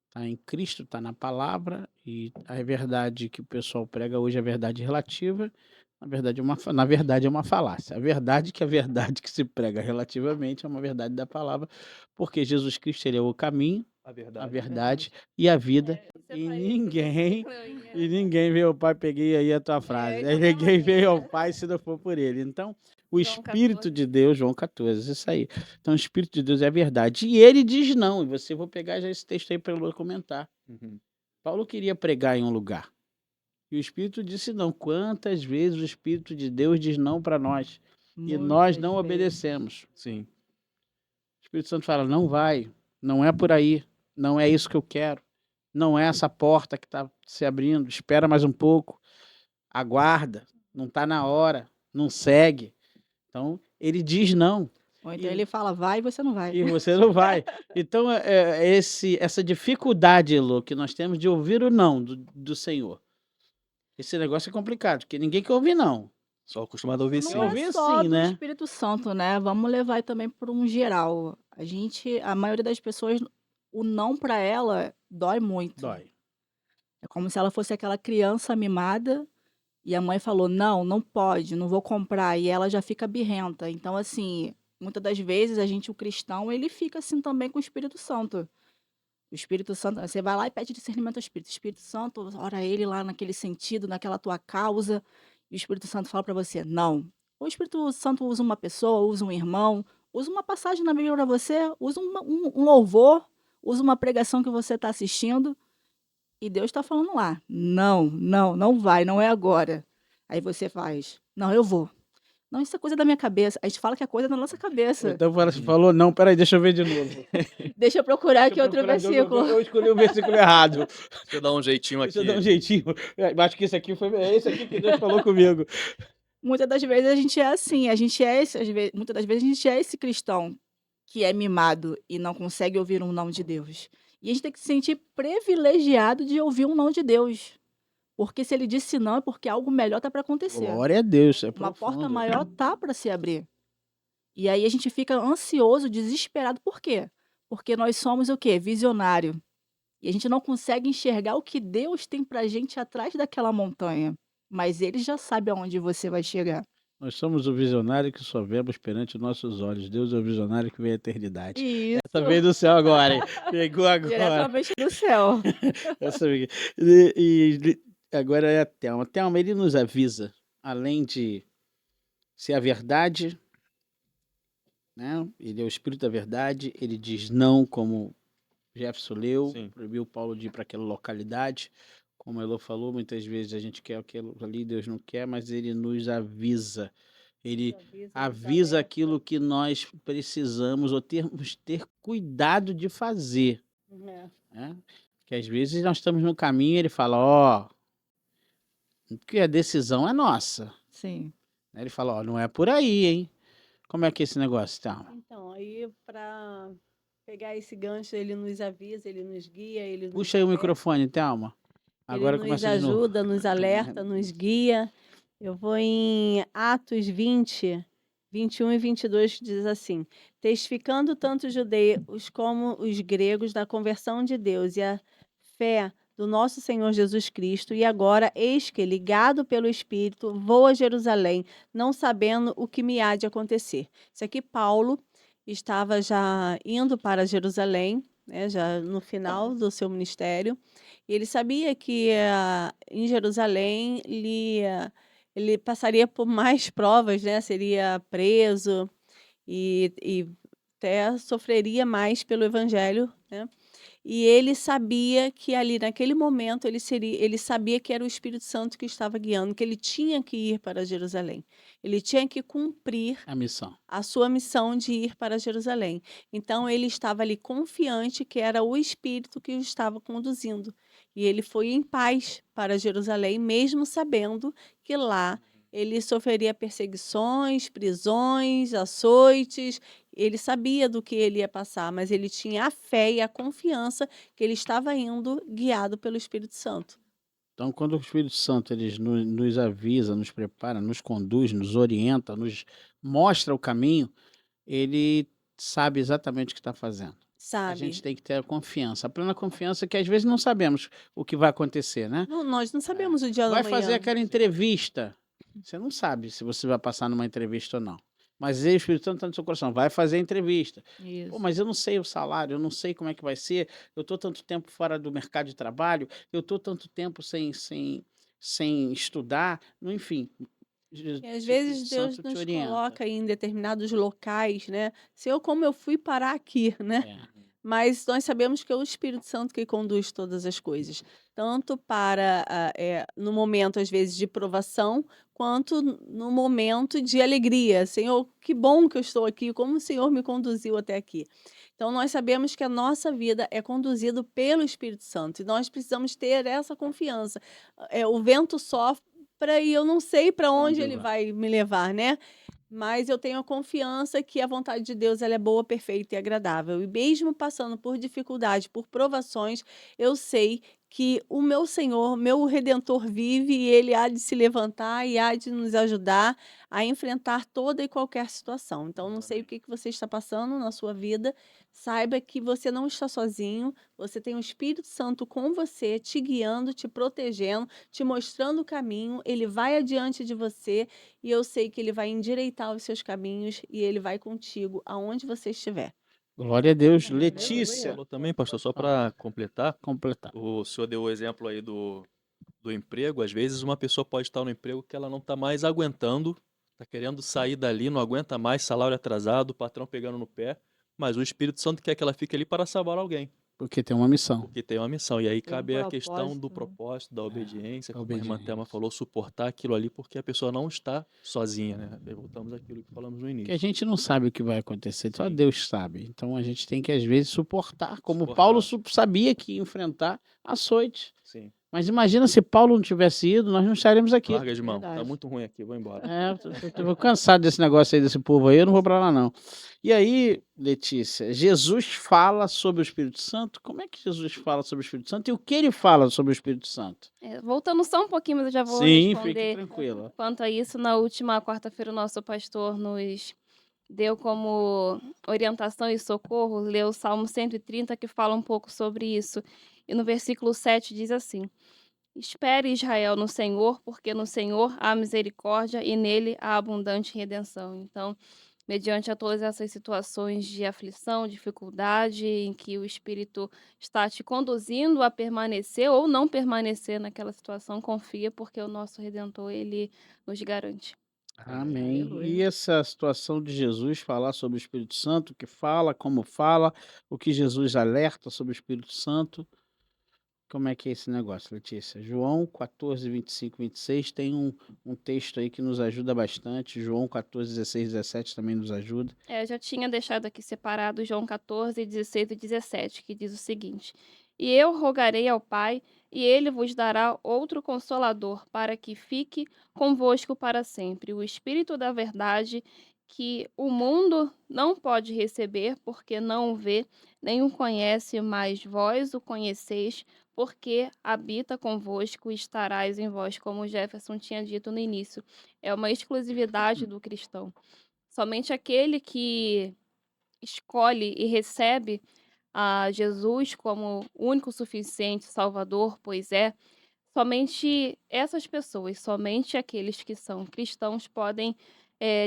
está em Cristo, está na palavra, e a verdade que o pessoal prega hoje é a verdade relativa, na verdade é uma falácia. A verdade que se prega relativamente é uma verdade da palavra, porque Jesus Cristo ele é o caminho, A a verdade. verdade e a vida, Isso é e pra isso que ninguém eu ninguém veio ao Pai, peguei aí a tua frase, ninguém veio ao Pai se não for por ele. Então, o João Espírito 14. de Deus, João 14, isso aí. Então, o Espírito de Deus é a verdade. E ele diz não, e você vou pegar já esse texto aí para eu comentar. Uhum. Paulo queria pregar em um lugar, e o Espírito disse não. Quantas vezes o Espírito de Deus diz não para nós, e nós Muitas não vezes. obedecemos. Sim. O Espírito Santo fala, não vai, não é por aí, não é isso que eu quero, não é essa porta que está se abrindo, espera mais um pouco. aguarda, não está na hora, não segue. Então, ele diz não. Ou então E, ele fala, vai e você não vai. e você não vai. Então, essa dificuldade, Elô, que nós temos de ouvir o não do Senhor. Esse negócio é complicado, porque ninguém quer ouvir não. Só acostumado a ouvir Não sim. Eu é ouvi só assim, do né? Espírito Santo, né? Vamos levar também por um geral. A maioria das pessoas, o não para ela dói muito. Dói. É como se ela fosse aquela criança mimada e a mãe falou: não, não pode, não vou comprar. E ela já fica birrenta. Então, assim, muitas das vezes o cristão, ele fica assim também com o Espírito Santo. O Espírito Santo, você vai lá e pede discernimento ao Espírito. Espírito Santo, ora ele lá naquele sentido, naquela tua causa. E o Espírito Santo fala para você: não. O Espírito Santo usa uma pessoa, usa um irmão, usa uma passagem na Bíblia para você, usa um louvor, usa uma pregação que você está assistindo. E Deus está falando lá: não, não, não vai, não é agora. Aí você faz: não, eu vou. Não, isso é coisa da minha cabeça. A gente fala que é coisa da nossa cabeça. Então você falou não, peraí, deixa eu ver de novo. Deixa eu procurar aqui Deixa eu outro procurar de novo, versículo. eu escolhi o versículo errado. Deixa eu dar um jeitinho Deixa eu aqui. dar um jeitinho. Eu acho que esse aqui é esse aqui que Deus falou comigo. Muitas das vezes a gente é assim, muitas das vezes a gente é esse cristão que é mimado e não consegue ouvir um não de Deus. E a gente tem que se sentir privilegiado de ouvir um não de Deus. Porque se ele disse não, é porque algo melhor tá para acontecer. Glória a Deus, é Uma porta profundo. maior tá para se abrir. E aí a gente fica ansioso, desesperado. Por quê? Porque nós somos o quê? Visionário. E a gente não consegue enxergar o que Deus tem pra gente atrás daquela montanha. Mas ele já sabe aonde você vai chegar. Nós somos o visionário que só vemos perante nossos olhos. Deus é o visionário que vê a eternidade. Isso. Essa veio do céu agora, hein? Pegou agora. Diretamente do céu. Essa veio. Agora é a Thelma. Thelma, ele nos avisa, além de ser a verdade, né? Ele é o Espírito da verdade, ele diz não, como Jefferson leu, Sim. proibiu Paulo de ir para aquela localidade. Como a Elô falou, muitas vezes a gente quer aquilo ali, Deus não quer, mas ele nos avisa. Ele avisa aquilo que nós precisamos ou ter cuidado de fazer. Né? Porque às vezes nós estamos no caminho e ele fala, ó, que a decisão é nossa. Sim. Ele fala, ó, não é por aí, hein? Como é que é esse negócio, tá? Então, aí para pegar esse gancho, ele nos avisa, ele nos guia, ele nos Puxa aí o alerta, microfone, Thelma. Agora ele nos começa de novo. ajuda, nos alerta, nos guia. Eu vou em Atos 20, 21 e 22, que diz assim: testificando tanto os judeus como os gregos da conversão de Deus e a fé do nosso Senhor Jesus Cristo, e agora, eis que, ligado pelo Espírito, vou a Jerusalém, não sabendo o que me há de acontecer. Isso aqui, Paulo estava já indo para Jerusalém, né, já no final do seu ministério, e ele sabia que em Jerusalém ele passaria por mais provas, né, seria preso e até sofreria mais pelo evangelho, né? E ele sabia que ali naquele momento ele sabia que era o Espírito Santo que estava guiando, que ele tinha que ir para Jerusalém. Ele tinha que cumprir A missão. a sua missão de ir para Jerusalém. Então ele estava ali confiante que era o Espírito que o estava conduzindo. E ele foi em paz para Jerusalém, mesmo sabendo que lá ele sofreria perseguições, prisões, açoites. Ele sabia do que ele ia passar, mas ele tinha a fé e a confiança que ele estava indo guiado pelo Espírito Santo. Então, quando o Espírito Santo nos avisa, nos prepara, nos conduz, nos orienta, nos mostra o caminho, ele sabe exatamente o que está fazendo. A Sabe? gente tem que ter a confiança, a plena confiança que às vezes não sabemos o que vai acontecer, né? Nós não sabemos o dia da Vai manhã. fazer aquela entrevista, você não sabe se você vai passar numa entrevista ou não. Mas o Espírito Santo está no seu coração, vai fazer a entrevista. Isso. Pô, mas eu não sei o salário, eu não sei como é que vai ser, eu estou tanto tempo fora do mercado de trabalho, eu estou tanto tempo sem estudar, enfim. E às vezes Deus nos coloca em determinados locais, né? Senhor, como eu fui parar aqui, né? Mas nós sabemos que é o Espírito Santo que conduz todas as coisas. Tanto para no momento, às vezes, de provação, quanto no momento de alegria. Senhor, que bom que eu estou aqui, como o Senhor me conduziu até aqui. Então, nós sabemos que a nossa vida é conduzida pelo Espírito Santo. E nós precisamos ter essa confiança. O vento sopra para ir, eu não sei para onde Onde ele vai? vai me levar, né? Mas eu tenho a confiança que a vontade de Deus ela é boa, perfeita e agradável. E mesmo passando por dificuldade, por provações, eu sei que o meu Senhor, meu Redentor vive e ele há de se levantar e há de nos ajudar a enfrentar toda e qualquer situação. Então, não sei o Amém. que você está passando na sua vida, saiba que você não está sozinho, você tem o Espírito Santo com você, te guiando, te protegendo, te mostrando o caminho, ele vai adiante de você e eu sei que ele vai endireitar os seus caminhos e ele vai contigo aonde você estiver. Glória a Deus. Aleluia. Letícia, Falou também, pastor, só fala, para completar, completar. o senhor deu o exemplo aí do emprego. Às vezes uma pessoa pode estar no emprego que ela não está mais aguentando, está querendo sair dali, não aguenta mais, salário atrasado, o patrão pegando no pé, mas o Espírito Santo quer que ela fique ali para salvar alguém, Porque tem uma missão. porque tem uma missão. E aí Tem um cabe a questão do propósito, né? propósito, da obediência, A como a irmã Thelma obediência. falou, suportar aquilo ali, porque a pessoa não está sozinha, né? Aí voltamos àquilo que falamos no Que a início. gente não sabe o que vai acontecer, só Sim, Deus sabe. Então a gente tem que, às vezes, suportar, como suportar. Paulo sabia que ia enfrentar açoite. Sim. Mas imagina se Paulo não tivesse ido, nós não estaremos aqui. Larga de mão. Tá Verdade. muito ruim aqui, vou embora. Tô cansado desse negócio aí, desse povo aí, eu não vou pra lá não. E aí, Letícia, Jesus fala sobre o Espírito Santo? Como é que Jesus fala sobre o Espírito Santo e o que ele fala sobre o Espírito Santo? Voltando só um pouquinho, mas eu já vou Sim, fique responder tranquila. quanto a isso. Na última quarta-feira, o nosso pastor nos deu como orientação e socorro ler o Salmo 130, que fala um pouco sobre isso. E no versículo 7 diz assim: Espere, Israel, no Senhor, porque no Senhor há misericórdia e nele há abundante redenção. Então, mediante a todas essas situações de aflição, dificuldade, em que o Espírito está te conduzindo a permanecer ou não permanecer naquela situação, confia, porque o nosso Redentor, ele nos garante. Amém. Aleluia. E essa situação de Jesus falar sobre o Espírito Santo, o que fala, como fala, o que Jesus alerta sobre o Espírito Santo, como é que é esse negócio, Letícia? João 14, 25, 26 tem um texto aí que nos ajuda bastante. João 14, 16, 17 também nos ajuda. Eu já tinha deixado aqui separado João 14, 16 e 17, que diz o seguinte: E eu rogarei ao Pai, e ele vos dará outro consolador, para que fique convosco para sempre, o Espírito da verdade, que o mundo não pode receber, porque não o vê, nem o conhece, mas vós o conheceis, porque habita convosco e estarás em vós, como o Jefferson tinha dito no início. É uma exclusividade do cristão. Somente aquele que escolhe e recebe a Jesus como único, suficiente Salvador, pois é, somente essas pessoas, somente aqueles que são cristãos podem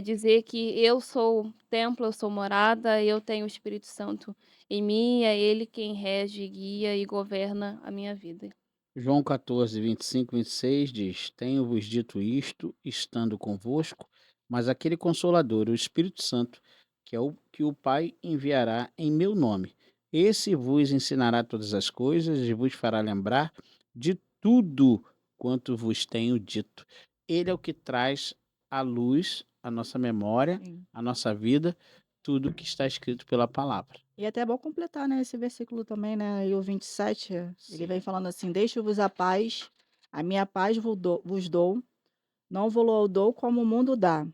dizer que eu sou templo, eu sou morada, eu tenho o Espírito Santo em mim, é Ele quem rege, guia e governa a minha vida. João 14, 25, 26 diz: Tenho-vos dito isto, estando convosco, mas aquele Consolador, o Espírito Santo, que é o que o Pai enviará em meu nome, esse vos ensinará todas as coisas e vos fará lembrar de tudo quanto vos tenho dito. Ele é o que traz à luz a nossa memória, Sim. a nossa vida, tudo que está escrito pela palavra. E até é bom completar, né, esse versículo também, né? E o 27, ele Sim. vem falando assim: Deixo-vos a minha paz vos dou, não vou dou como o mundo dá.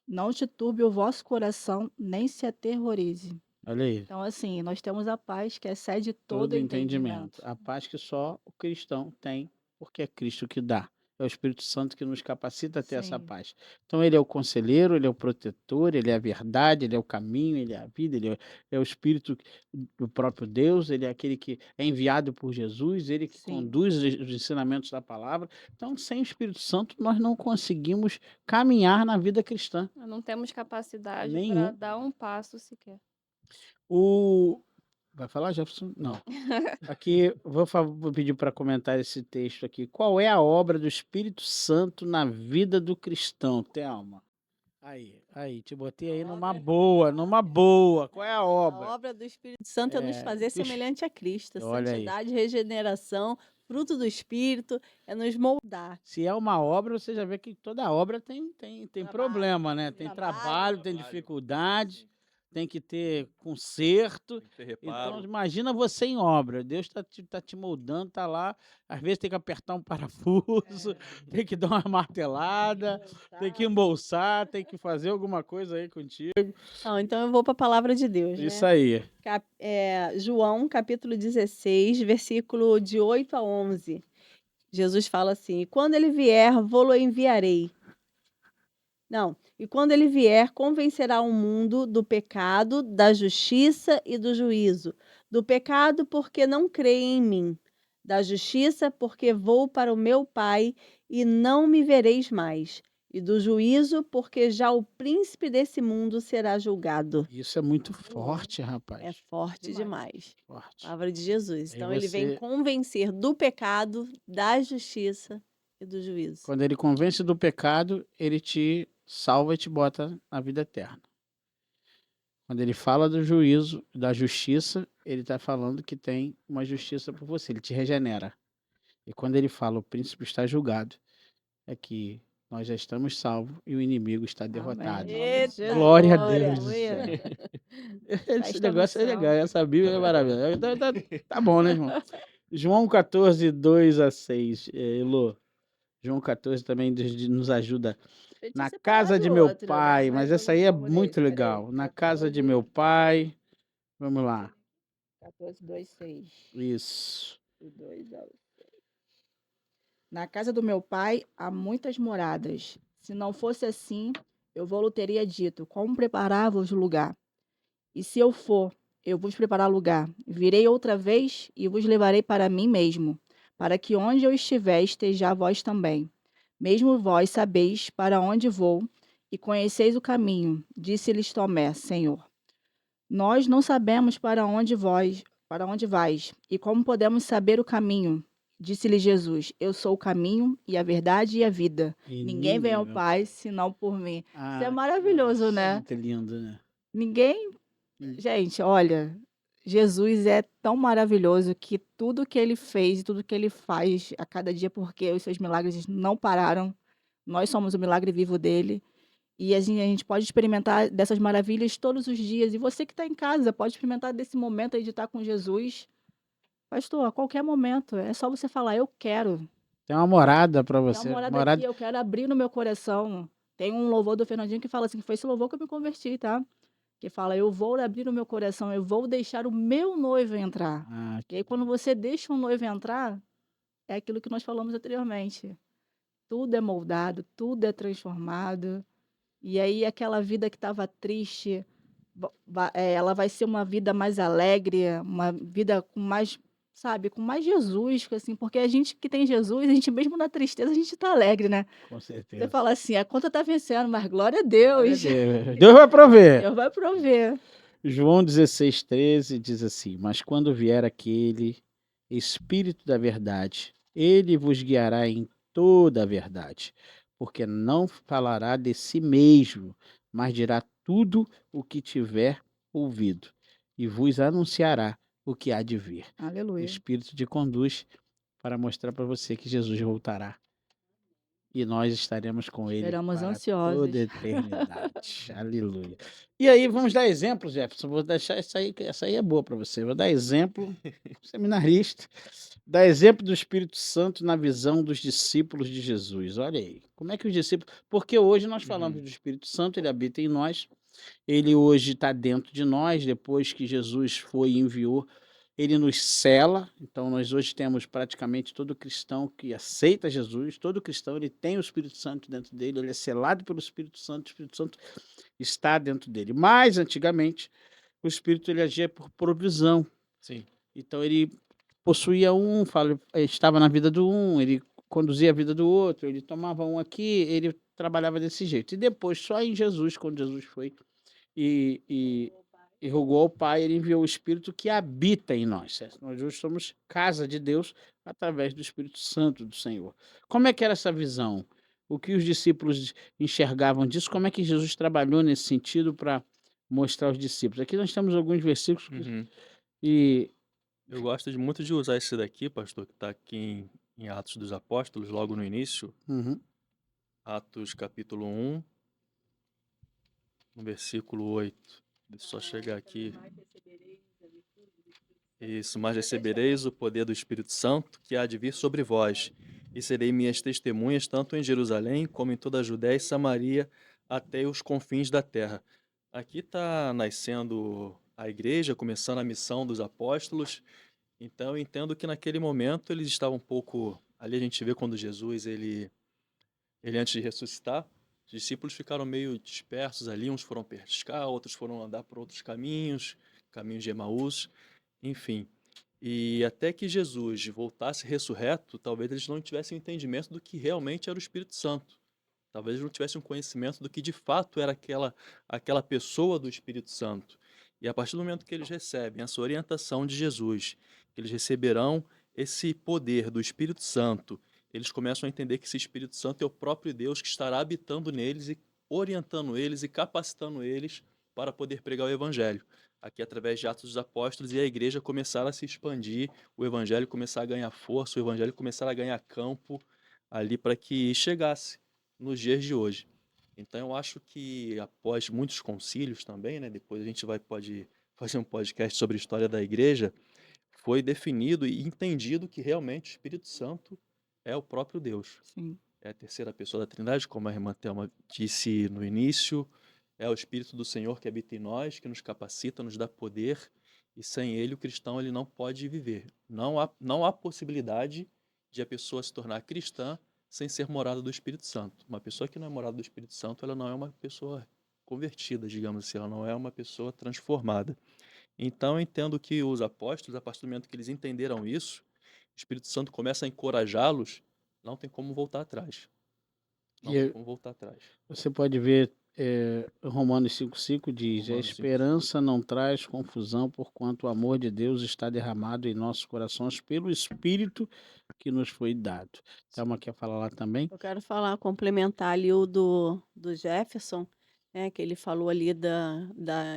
Não te turbe o vosso coração, nem se aterrorize. Olha aí. Então, assim, nós temos a paz que excede todo Todo entendimento. entendimento. A paz que só o cristão tem, porque é Cristo que dá. É o Espírito Santo que nos capacita a ter essa Sim, paz. Então, ele é o conselheiro, ele é o protetor, ele é a verdade, ele é o caminho, ele é a vida, é o Espírito do próprio Deus, ele é aquele que é enviado por Jesus, ele que sim. conduz os ensinamentos da palavra. Então, sem o Espírito Santo, nós não conseguimos caminhar na vida cristã. Não temos capacidade para Nenhum. dar um passo sequer. O... Vai falar, Jefferson? Não. Aqui, vou pedir para comentar esse texto aqui. Qual é a obra do Espírito Santo na vida do cristão, Thelma? Aí, te botei aí numa boa, numa boa. Qual é a A obra? obra do Espírito Santo é nos fazer Dos- semelhante a Cristo, Olha aí. santidade, regeneração, fruto do Espírito, é nos moldar. Se é uma obra, você já vê que toda obra tem Trabalho, problema, né? Tem trabalho. trabalho, tem dificuldade. tem que ter conserto. Tem que ter Então, reparo. imagina você em obra. Deus tá te moldando, tá lá. Às vezes tem que apertar um parafuso, tem que dar uma martelada, tem que embolsar, tem que fazer alguma coisa aí contigo. Não, então eu vou para a palavra de Deus, Isso né? aí. João, capítulo 16, versículo de 8 a 11. Jesus fala assim: quando ele vier, vou-lo enviarei. Não, e quando ele vier, convencerá o mundo do pecado, da justiça e do juízo. Do pecado, porque não creem em mim. Da justiça, porque vou para o meu Pai e não me vereis mais. E do juízo, porque já o príncipe desse mundo será julgado. Isso é muito forte, É rapaz. forte demais. Forte. Palavra de Jesus. Aí Então ele vem você, convencer do pecado, da justiça e do juízo. quando ele convence do pecado, ele te salva e te bota na vida eterna. Quando ele fala do juízo, da justiça, ele está falando que tem uma justiça por você, ele te regenera. E quando ele fala o príncipe está julgado, é que nós já estamos salvos e o inimigo está derrotado. Amém. Em nome de Jesus. Glória a Deus do Aleluia. céu. Esse Festa no negócio é céu. legal, essa Bíblia é maravilhosa. Tá bom, né, irmão? João 14, 2 a 6. Elô, João 14 também nos ajuda. Eu tinha Na casa de separado meu outra, né? pai, mas essa aí é vamos muito nesse, legal. Na casa de 14, meu pai. Vamos lá. 14, 2, 6. Isso. Do 2 ao 6. Na casa do meu pai há muitas moradas. Se não fosse assim, eu vou-lhe teria dito, como preparar-vos lugar. E se eu for, eu vos preparar lugar. Virei outra vez e vos levarei para mim mesmo, para que onde eu estiver esteja vós também. Mesmo vós sabeis para onde vou e conheceis o caminho, disse-lhes Tomé, Senhor. Nós não sabemos para onde vais, e como podemos saber o caminho? Disse-lhe Jesus: Eu sou o caminho e a verdade e a vida. E Ninguém vem ao vem. Pai senão por mim. Isso é Ah, maravilhoso, isso é né? muito lindo, né? Ninguém. Hum. Gente, olha, Jesus é tão maravilhoso que tudo que ele fez, tudo que ele faz a cada dia, porque os seus milagres não pararam. Nós somos o milagre vivo dele. E a gente pode experimentar dessas maravilhas todos os dias. E você que está em casa, pode experimentar desse momento aí de estar com Jesus. Pastor, a qualquer momento. É só você falar, eu quero. Tem uma morada para Tem uma você. morada Morada. aqui, eu quero abrir no meu coração. Tem um louvor do Fernandinho que fala assim, que foi esse louvor que eu me converti, tá? Que fala, eu vou abrir no meu coração, eu vou deixar o meu noivo entrar. Ah, E aí, quando você deixa um noivo entrar, é aquilo que nós falamos anteriormente. Tudo é moldado, tudo é transformado. E aí, aquela vida que estava triste, ela vai ser uma vida mais alegre, uma vida com mais, sabe, com mais Jesus, assim, porque a gente que tem Jesus, a gente mesmo na tristeza, a gente tá alegre, né? com Você certeza. fala assim, a conta tá vencendo, mas glória a Glória a Deus. Deus. Deus vai prover. Deus vai prover. João 16, 13 diz assim: Mas quando vier aquele Espírito da verdade, ele vos guiará em toda a verdade, porque não falará de si mesmo, mas dirá tudo o que tiver ouvido, e vos anunciará o que há de vir. O Aleluia. Espírito te conduz para mostrar para você que Jesus voltará. E nós estaremos com ele Esperamos para ansiosos. toda a eternidade. Aleluia. E aí, vamos dar exemplo, Jefferson. Vou deixar essa aí é boa para você. Vou dar exemplo, seminarista, dar exemplo do Espírito Santo na visão dos discípulos de Jesus. Olha aí, como é que os discípulos. Porque hoje nós falamos do Espírito Santo, ele habita em nós, ele hoje está dentro de nós, depois que Jesus foi e enviou. Ele nos cela, então nós hoje temos praticamente todo cristão que aceita Jesus, todo cristão ele tem o Espírito Santo dentro dele, ele é selado pelo Espírito Santo, o Espírito Santo está dentro dele. Mas antigamente o Espírito ele agia por provisão. Sim. Então ele possuía estava na vida do um, ele conduzia a vida do outro, ele tomava um aqui, ele trabalhava desse jeito. E depois só em Jesus, quando Jesus foi e rogou ao Pai, ele enviou o Espírito que habita em nós. Certo? Nós hoje somos casa de Deus através do Espírito Santo do Senhor. Como é que era essa visão? O que os discípulos enxergavam disso? Como é que Jesus trabalhou nesse sentido para mostrar aos discípulos? Aqui nós temos alguns versículos e Eu gosto muito de usar esse daqui, pastor, que está aqui em Atos dos Apóstolos, logo no início. Uhum. Atos capítulo 1, no versículo 8. Deixa eu só chegar aqui. Isso, mas recebereis o poder do Espírito Santo que há de vir sobre vós, e serei minhas testemunhas tanto em Jerusalém como em toda a Judéia e Samaria, até os confins da terra. Aqui está nascendo a igreja, começando a missão dos apóstolos. Então eu entendo que naquele momento eles estavam um pouco. Ali a gente vê quando Jesus, ele antes de ressuscitar, os discípulos ficaram meio dispersos ali, uns foram pescar, outros foram andar por outros caminhos, caminhos de Emaús, enfim. E até que Jesus voltasse ressurreto, talvez eles não tivessem entendimento do que realmente era o Espírito Santo. Talvez eles não tivessem um conhecimento do que de fato era aquela pessoa do Espírito Santo. E a partir do momento que eles recebem essa orientação de Jesus, que eles receberão esse poder do Espírito Santo, eles começam a entender que esse Espírito Santo é o próprio Deus que estará habitando neles e orientando eles e capacitando eles para poder pregar o Evangelho. Aqui, através de Atos dos Apóstolos, e a igreja começar a se expandir, o Evangelho começar a ganhar força, o Evangelho começar a ganhar campo ali para que chegasse nos dias de hoje. Então eu acho que após muitos concílios também, né, depois a gente pode fazer um podcast sobre a história da igreja, foi definido e entendido que realmente o Espírito Santo é o próprio Deus. Sim. É a terceira pessoa da Trindade, como a irmã Thelma disse no início, é o Espírito do Senhor que habita em nós, que nos capacita, nos dá poder, e sem ele o cristão ele não pode viver. Não há possibilidade de a pessoa se tornar cristã sem ser morada do Espírito Santo. Uma pessoa que não é morada do Espírito Santo, ela não é uma pessoa convertida, digamos assim, ela não é uma pessoa transformada. Então eu entendo que os apóstolos, a partir do momento que eles entenderam isso, o Espírito Santo começa a encorajá-los, não tem como voltar atrás. Não tem como voltar atrás. Você pode ver, Romanos 5,5 diz: a Romanos 5,5. esperança não traz confusão, porquanto o amor de Deus está derramado em nossos corações pelo Espírito que nos foi dado. Thelma quer falar lá também? Eu quero falar, complementar ali o do Jefferson, né, que ele falou ali da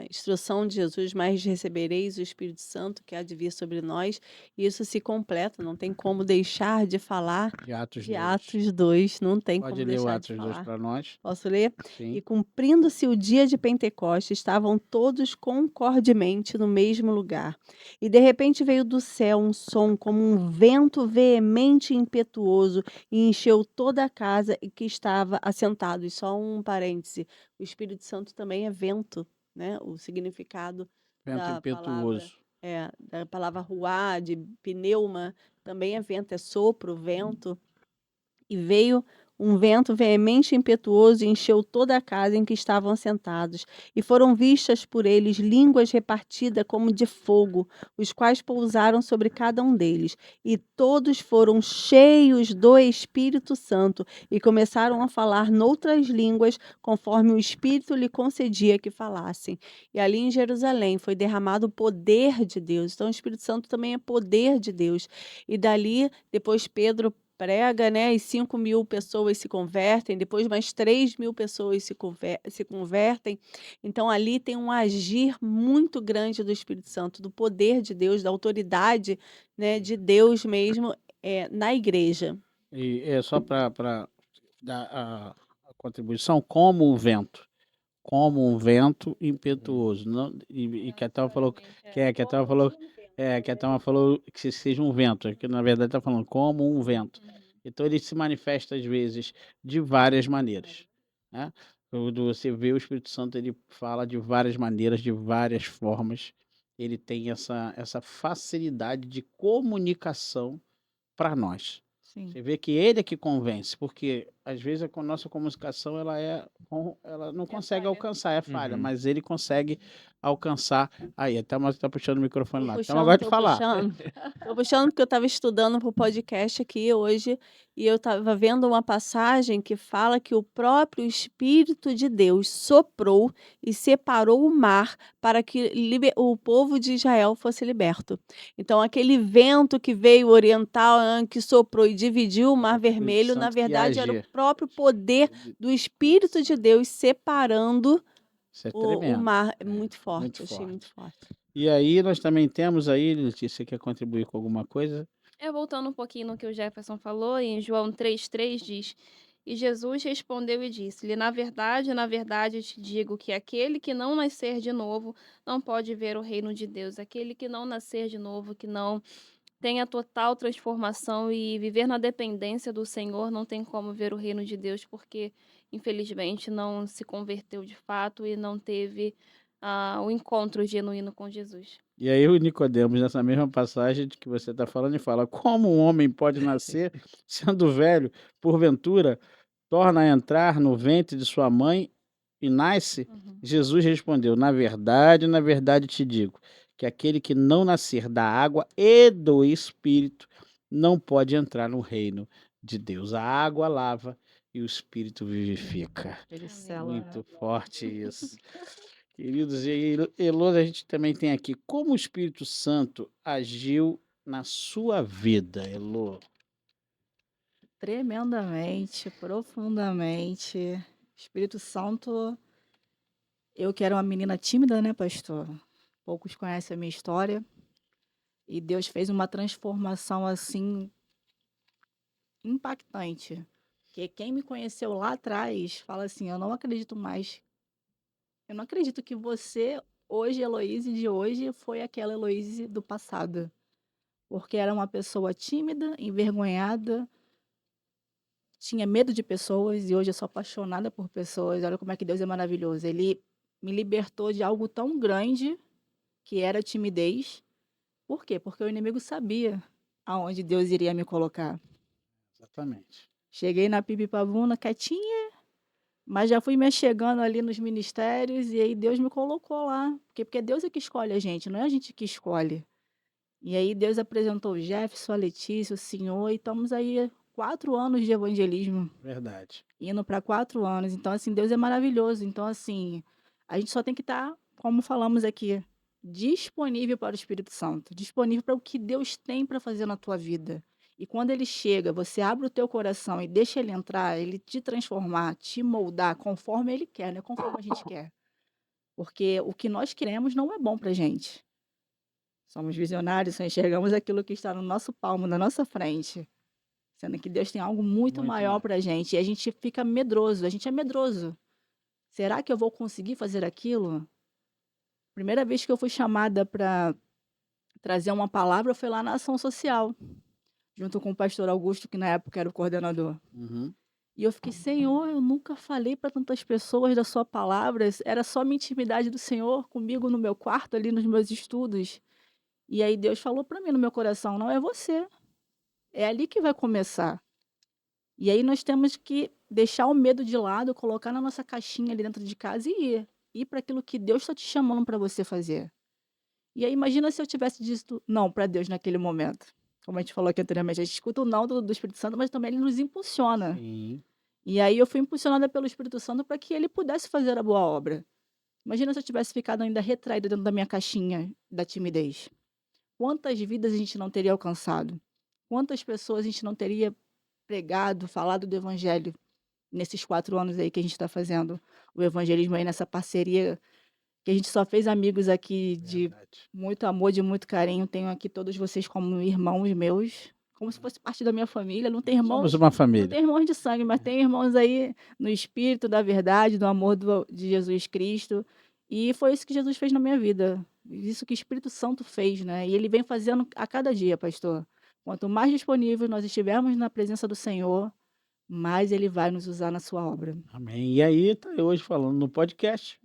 instrução de Jesus, mas recebereis o Espírito Santo que há de vir sobre nós. E isso se completa, não tem como deixar de falar De Atos de 2. Atos 2, não tem Pode como ler o deixar de Atos 2 falar. para nós? Posso ler? Sim. E cumprindo-se o dia de Pentecostes, estavam todos concordemente no mesmo lugar. E de repente veio do céu um som como um vento veemente e impetuoso e encheu toda a casa em que estava assentado. E só um parêntese, o Espírito Santo também é vento, né? O significado Vento da palavra impetuoso. da palavra ruá, de pneuma, também é vento, é sopro, vento. E veio um vento veemente e impetuoso e encheu toda a casa em que estavam sentados. E foram vistas por eles línguas repartidas como de fogo, os quais pousaram sobre cada um deles. E todos foram cheios do Espírito Santo e começaram a falar noutras línguas, conforme o Espírito lhe concedia que falassem. E ali em Jerusalém foi derramado o poder de Deus. Então o Espírito Santo também é poder de Deus. E dali, depois Pedro prega, né, e 5.000 pessoas se convertem, depois mais 3.000 pessoas se convertem. Então ali tem um agir muito grande do Espírito Santo, do poder de Deus, da autoridade, né, de Deus mesmo na igreja. E é só para dar a contribuição, como um vento. Como um vento impetuoso. Não, e que a Thelma falou que a Thelma falou que a Thelma falou que seja um vento, que na verdade está falando como um vento. Então ele se manifesta às vezes de várias maneiras, né? Quando você vê o Espírito Santo, ele fala de várias maneiras, de várias formas. Ele tem essa facilidade de comunicação para nós. Sim. Você vê que ele é que convence, porque às vezes a nossa comunicação ela não consegue alcançar, é falha, Uhum. mas ele consegue alcançar. Aí, até mas tá puxando o microfone lá. Então Puxando, agora de tô falar. Tô puxando porque eu estava estudando para o podcast aqui hoje e eu estava vendo uma passagem que fala que o próprio Espírito de Deus soprou e separou o mar para que o povo de Israel fosse liberto. Então, aquele vento que veio oriental, que soprou e dividiu o Mar Espírito Vermelho, na Santo que verdade, era o agia. próprio poder do Espírito de Deus separando Isso é o tremendo. mar. É muito forte, muito achei forte. muito forte. E aí nós também temos aí, Letícia, quer contribuir com alguma coisa? Voltando um pouquinho no que o Jefferson falou, em João 3,3 diz: E Jesus respondeu e disse-lhe: na verdade te digo que aquele que não nascer de novo não pode ver o reino de Deus. Aquele que não nascer de novo, que não tenha total transformação e viver na dependência do Senhor, não tem como ver o reino de Deus, porque infelizmente não se converteu de fato e não teve o encontro genuíno com Jesus. E aí o Nicodemos, nessa mesma passagem de que você está falando, ele fala: como um homem pode nascer sendo velho, porventura, torna a entrar no ventre de sua mãe e nasce? Uhum. Jesus respondeu: na verdade te digo, que aquele que não nascer da água e do Espírito não pode entrar no reino de Deus. A água lava e o Espírito vivifica. Ele Amém. sela. Muito forte isso. Queridos, e Elô, a gente também tem aqui como o Espírito Santo agiu na sua vida, Elô. Tremendamente, profundamente. Espírito Santo, eu que era uma menina tímida, né, pastor? Poucos conhecem a minha história. E Deus fez uma transformação assim impactante. Que quem me conheceu lá atrás fala assim: eu não acredito mais. Eu não acredito que você, hoje, Heloíse de hoje, foi aquela Heloíse do passado. Porque era uma pessoa tímida, envergonhada, tinha medo de pessoas e hoje eu sou apaixonada por pessoas. Olha como é que Deus é maravilhoso. Ele me libertou de algo tão grande que era a timidez. Por quê? Porque o inimigo sabia aonde Deus iria me colocar. Exatamente. Cheguei na Pibipavuna quietinha, mas já fui me chegando ali nos ministérios e aí Deus me colocou lá. Porque Deus é que escolhe a gente, não é a gente que escolhe. E aí Deus apresentou o Jefferson, a Letícia, o senhor, e estamos aí 4 anos de evangelismo. Verdade. Indo para 4 anos. Então, assim, Deus é maravilhoso. Então, assim, a gente só tem que estar, como falamos aqui, disponível para o Espírito Santo, disponível para o que Deus tem para fazer na tua vida. E quando ele chega, você abre o teu coração e deixa ele entrar, ele te transformar, te moldar conforme ele quer, não é conforme a gente quer. Porque o que nós queremos não é bom para gente. Somos visionários, só enxergamos aquilo que está no nosso palmo, na nossa frente. Sendo que Deus tem algo muito Muito maior mais. para a gente. E a gente fica medroso, a gente é medroso. Será que eu vou conseguir fazer aquilo? Primeira vez que eu fui chamada para trazer uma palavra foi lá na ação social, junto com o pastor Augusto, que na época era o coordenador. Uhum. E eu fiquei: Senhor, eu nunca falei para tantas pessoas da sua palavra, era só minha intimidade do Senhor comigo no meu quarto, ali nos meus estudos. E aí Deus falou para mim no meu coração: não é você, é ali que vai começar. E aí nós temos que deixar o medo de lado, colocar na nossa caixinha ali dentro de casa e ir. Ir para aquilo que Deus está te chamando para você fazer. E aí imagina se eu tivesse dito não para Deus naquele momento. Como a gente falou aqui anteriormente, a gente escuta o não do Espírito Santo, mas também ele nos impulsiona. Sim. E aí eu fui impulsionada pelo Espírito Santo para que ele pudesse fazer a boa obra. Imagina se eu tivesse ficado ainda retraída dentro da minha caixinha da timidez. Quantas vidas a gente não teria alcançado? Quantas pessoas a gente não teria pregado, falado do evangelho nesses 4 anos aí que a gente está fazendo o evangelismo aí nessa parceria, que a gente só fez amigos aqui de Verdade. muito amor, de muito carinho. Tenho aqui todos vocês como irmãos meus, como se fosse parte da minha família. Não tem Somos irmãos, uma não família. tem irmãos de sangue, mas tem irmãos aí no espírito da verdade, do amor de Jesus Cristo. E foi isso que Jesus fez na minha vida. Isso que o Espírito Santo fez, né? E ele vem fazendo a cada dia, pastor. Quanto mais disponível nós estivermos na presença do Senhor, mais ele vai nos usar na sua obra. Amém. E aí, tá eu hoje falando no podcast,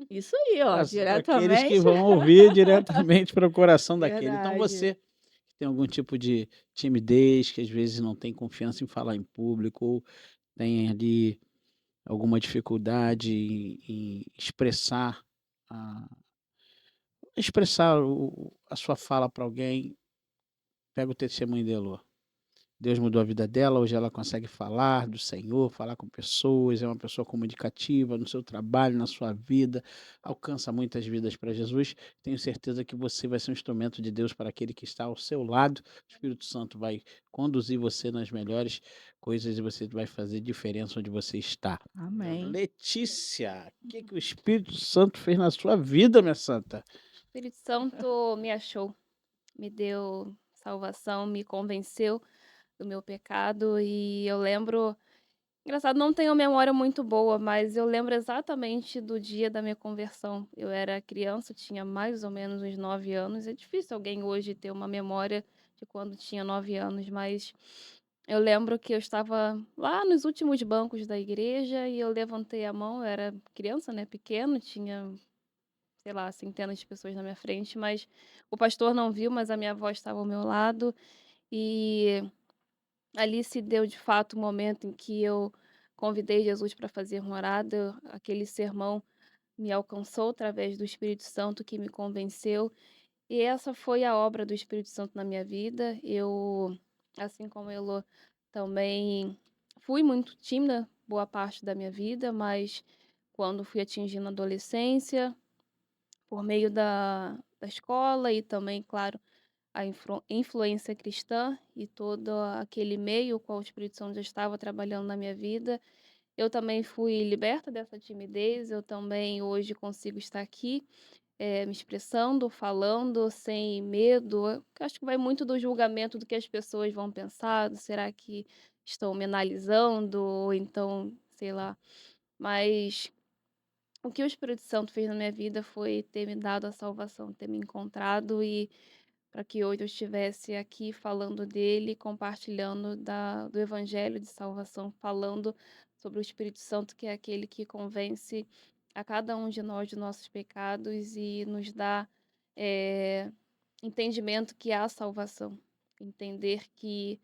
Isso aí, ó, para aqueles que diretamente. vão ouvir diretamente para o coração daquele. Então, Verdade. você que tem algum tipo de timidez, que às vezes não tem confiança em falar em público, ou tem ali alguma dificuldade em expressar a, a sua fala para alguém, pega o testemunho de Elô. Deus mudou a vida dela, hoje ela consegue falar do Senhor, falar com pessoas, é uma pessoa comunicativa no seu trabalho, na sua vida, alcança muitas vidas para Jesus. Tenho certeza que você vai ser um instrumento de Deus para aquele que está ao seu lado. O Espírito Santo vai conduzir você nas melhores coisas e você vai fazer diferença onde você está. Amém. Letícia, o que o Espírito Santo fez na sua vida, minha santa? O Espírito Santo me achou, me deu salvação, me convenceu do meu pecado. E eu lembro Engraçado, não tenho memória muito boa, mas eu lembro exatamente do dia da minha conversão. Eu era criança, tinha mais ou menos uns 9 anos. É difícil alguém hoje ter uma memória de quando tinha 9 anos, mas eu lembro que eu estava lá nos últimos bancos da igreja e eu levantei a mão. Eu era criança, né, pequeno, tinha, sei lá, centenas de pessoas na minha frente, mas o pastor não viu, mas a minha avó estava ao meu lado e ali se deu de fato o momento em que eu convidei Jesus para fazer morada. Aquele sermão me alcançou através do Espírito Santo que me convenceu, e essa foi a obra do Espírito Santo na minha vida. Eu, assim como a Elô, também fui muito tímida boa parte da minha vida, mas quando fui atingindo a adolescência, por meio da escola e também, claro, a influência cristã e todo aquele meio qual o Espírito Santo já estava trabalhando na minha vida, eu também fui liberta dessa timidez. Eu também hoje consigo estar aqui, me expressando, falando sem medo. Eu acho que vai muito do julgamento do que as pessoas vão pensar, será que estão me analisando ou então, sei lá. Mas o que o Espírito Santo fez na minha vida foi ter me dado a salvação, ter me encontrado e para que hoje eu estivesse aqui falando dele, compartilhando do evangelho de salvação, falando sobre o Espírito Santo, que é aquele que convence a cada um de nós de nossos pecados e nos dá eh, entendimento que há salvação. Entender que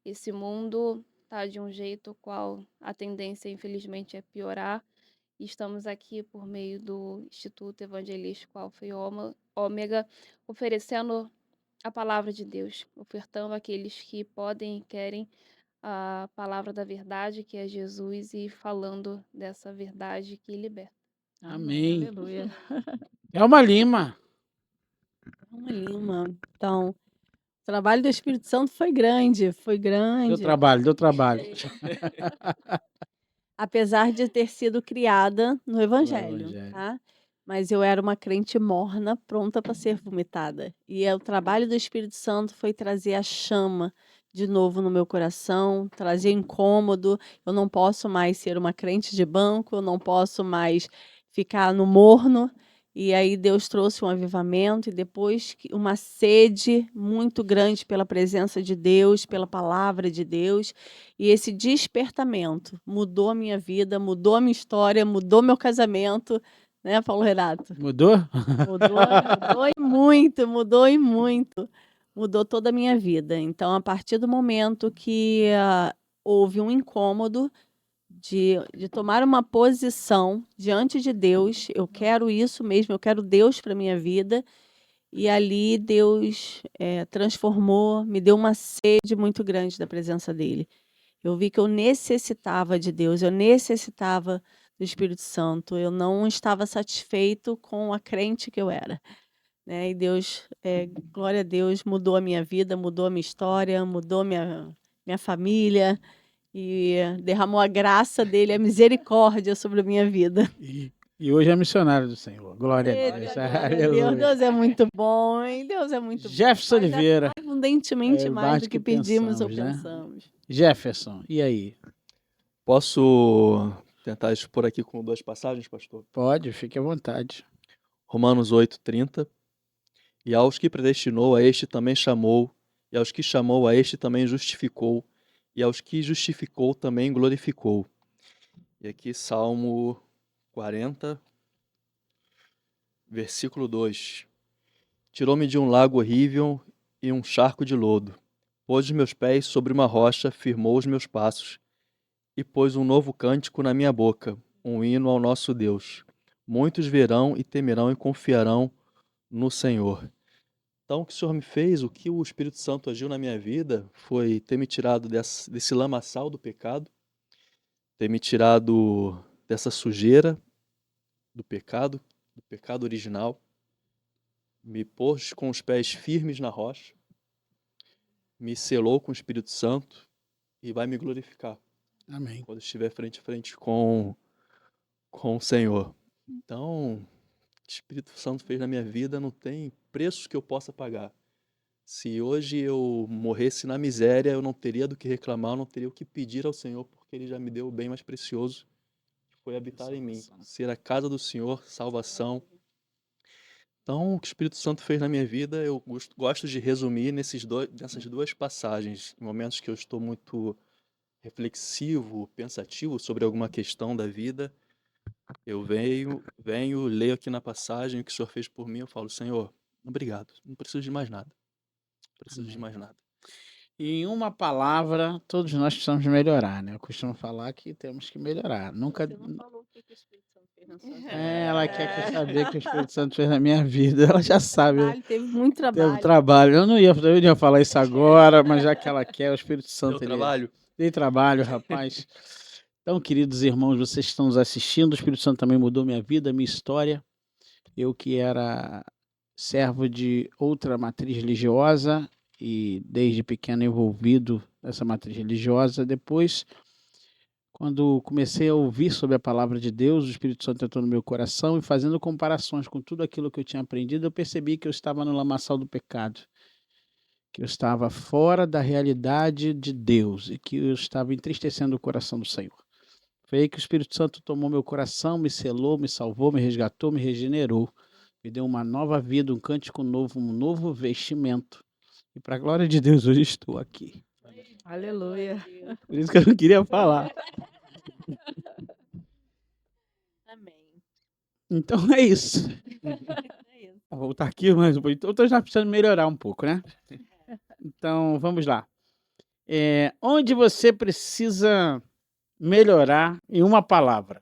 esse mundo está de um jeito qual a tendência, infelizmente, é piorar. E estamos aqui por meio do Instituto Evangelístico Alfa e Ômega, oferecendo a palavra de Deus, ofertando àqueles que podem e querem a palavra da verdade, que é Jesus, e falando dessa verdade que liberta. Amém. Amém. Aleluia. Elma Lima. Uma Lima. Então, o trabalho do Espírito Santo foi grande, foi Deu grande. trabalho, deu trabalho. Apesar de ter sido criada no No Evangelho, evangelho. tá? Mas eu era uma crente morna, pronta para ser vomitada. E o trabalho do Espírito Santo foi trazer a chama de novo no meu coração, trazer incômodo. Eu não posso mais ser uma crente de banco, eu não posso mais ficar no morno. E aí Deus trouxe um avivamento e depois uma sede muito grande pela presença de Deus, pela palavra de Deus. E esse despertamento mudou a minha vida, mudou a minha história, mudou meu casamento, né, Paulo Renato? Mudou? Mudou e muito, mudou e muito. Mudou toda a minha vida. Então, a partir do momento que houve um incômodo de tomar uma posição diante de Deus, eu quero isso mesmo, eu quero Deus para minha vida. E ali Deus transformou, me deu uma sede muito grande da presença dele. Eu vi que eu necessitava de Deus, eu necessitava do Espírito Santo. Eu não estava satisfeito com a crente que eu era, né? E Deus, glória a Deus, mudou a minha vida, mudou a minha história, mudou minha família e derramou a graça dele, a misericórdia sobre a minha vida. E hoje é missionário do Senhor. Glória a Eita, Deus. glória a Deus. Aleluia. Deus é muito bom, hein? Deus é muito bom. Jefferson Faz Oliveira. abundantemente mais Mais do do que que pedimos ou pensamos, né? pensamos. Jefferson, e aí? Posso tentar expor aqui com 2 passagens, pastor? Pode, fique à vontade. Romanos 8:30. E aos que predestinou, a este também chamou, e aos que chamou, a este também justificou, e aos que justificou também glorificou. E aqui Salmo 40, versículo 2. Tirou-me de um lago horrível e um charco de lodo. Pôs os meus pés sobre uma rocha, firmou os meus passos, e pôs um novo cântico na minha boca, um hino ao nosso Deus. Muitos verão e temerão e confiarão no Senhor. Então, o que o Senhor me fez, o que o Espírito Santo agiu na minha vida, foi ter me tirado desse lamaçal do pecado, ter me tirado dessa sujeira do pecado original, me pôs com os pés firmes na rocha, me selou com o Espírito Santo e vai me glorificar Amém. quando estiver frente a frente com o Senhor. Então, o Espírito Santo fez na minha vida, não tem preço que eu possa pagar. Se hoje eu morresse na miséria, eu não teria do que reclamar, eu não teria o que pedir ao Senhor, porque Ele já me deu o bem mais precioso, que foi habitar em mim, Salvação. ser a casa do Senhor, salvação. Então, o que o Espírito Santo fez na minha vida, eu gosto de resumir nessas duas passagens, em momentos que eu estou muito reflexivo, pensativo sobre alguma questão da vida, eu venho, leio aqui na passagem o que o Senhor fez por mim, eu falo, Senhor, obrigado, não preciso de mais nada, não preciso de Amém. mais nada. Em uma palavra, todos nós precisamos melhorar, né? Eu costumo falar que temos que melhorar. Nunca. Você não falou o que que o Espírito Santo fez na sua vida. Ela quer saber que o Espírito Santo fez na minha vida. Ela já sabe. Trabalho, teve muito Teve trabalho. trabalho. Eu ia falar isso agora, mas já que ela quer, o Espírito Deu Santo, ele trabalho? dei trabalho, rapaz. Então, queridos irmãos, vocês que estão nos assistindo, o Espírito Santo também mudou minha vida, minha história. Eu que era servo de outra matriz religiosa e desde pequeno envolvido nessa matriz religiosa. Depois, quando comecei a ouvir sobre a palavra de Deus, o Espírito Santo entrou no meu coração e fazendo comparações com tudo aquilo que eu tinha aprendido, eu percebi que eu estava no lamaçal do pecado, que eu estava fora da realidade de Deus e que eu estava entristecendo o coração do Senhor. Foi aí que o Espírito Santo tomou meu coração, me selou, me salvou, me resgatou, me regenerou, me deu uma nova vida, um cântico novo, um novo vestimento. E para a glória de Deus, hoje estou aqui. Aleluia. Por isso que eu não queria falar. Amém. Então é isso. É isso. Vou voltar aqui mais um pouco. Então, nós precisamos melhorar um pouco, né? Então, vamos lá. Onde você precisa melhorar em uma palavra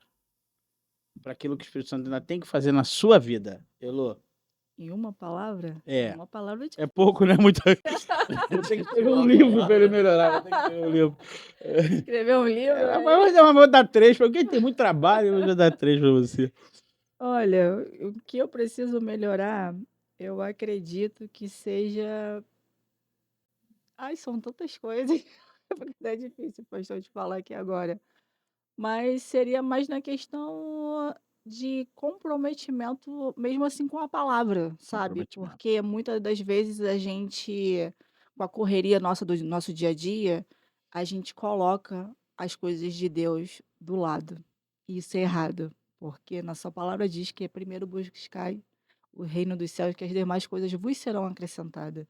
para aquilo que o Espírito Santo ainda tem que fazer na sua vida, Elô? Em uma palavra? É. Uma palavra de É pouco, né? Muito. Vou ter que escrever um livro para ele melhorar. Vou ter que escrever um livro. escrever um livro. né? Mas vou dar 3, porque tem muito trabalho, eu vou dar 3 para você. Olha, o que eu preciso melhorar, eu acredito que seja. Ai, são tantas coisas. É difícil, pastor, te falar aqui agora. Mas seria mais na questão de comprometimento, mesmo assim com a palavra, sabe? Comprometimento. Porque muitas das vezes a gente, com a correria nossa do nosso dia a dia, a gente coloca as coisas de Deus do lado. E isso é errado, porque na sua palavra diz que é primeiro buscai o reino dos céus, que as demais coisas vos serão acrescentadas.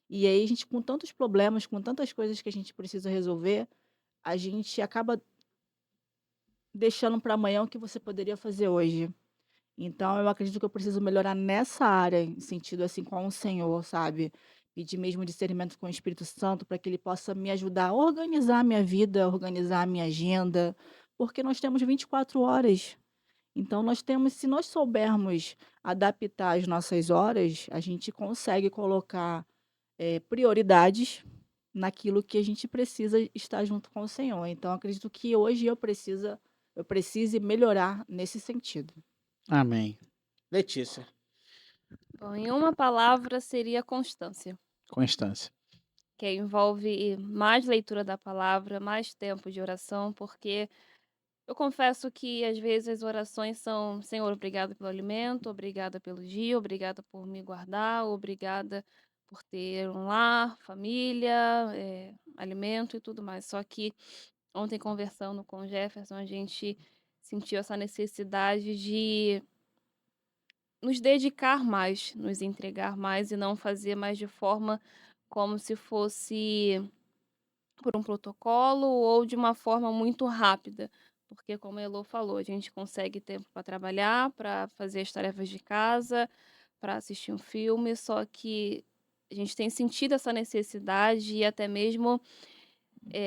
E aí a gente, com tantos problemas, com tantas coisas que a gente precisa resolver, a gente acaba deixando para amanhã o que você poderia fazer hoje. Então, eu acredito que eu preciso melhorar nessa área, em sentido assim, com o Senhor, sabe? Pedir mesmo discernimento com o Espírito Santo para que ele possa me ajudar a organizar a minha vida, organizar a minha agenda, porque nós temos 24 horas. Então, nós temos, se nós soubermos adaptar as nossas horas, a gente consegue colocar prioridades naquilo que a gente precisa estar junto com o Senhor. Então, acredito que hoje eu precise melhorar nesse sentido. Amém. Letícia. Bom, em uma palavra seria constância, Constância. que envolve mais leitura da palavra, mais tempo de oração, porque eu confesso que às vezes as orações são: Senhor, obrigada pelo alimento, obrigada pelo dia, obrigada por me guardar, obrigada por ter um lar, família, alimento e tudo mais. Só que ontem, conversando com o Jefferson, a gente sentiu essa necessidade de nos dedicar mais, nos entregar mais e não fazer mais de forma como se fosse por um protocolo ou de uma forma muito rápida. Porque, como a Elô falou, a gente consegue tempo para trabalhar, para fazer as tarefas de casa, para assistir um filme, só que a gente tem sentido essa necessidade e até mesmo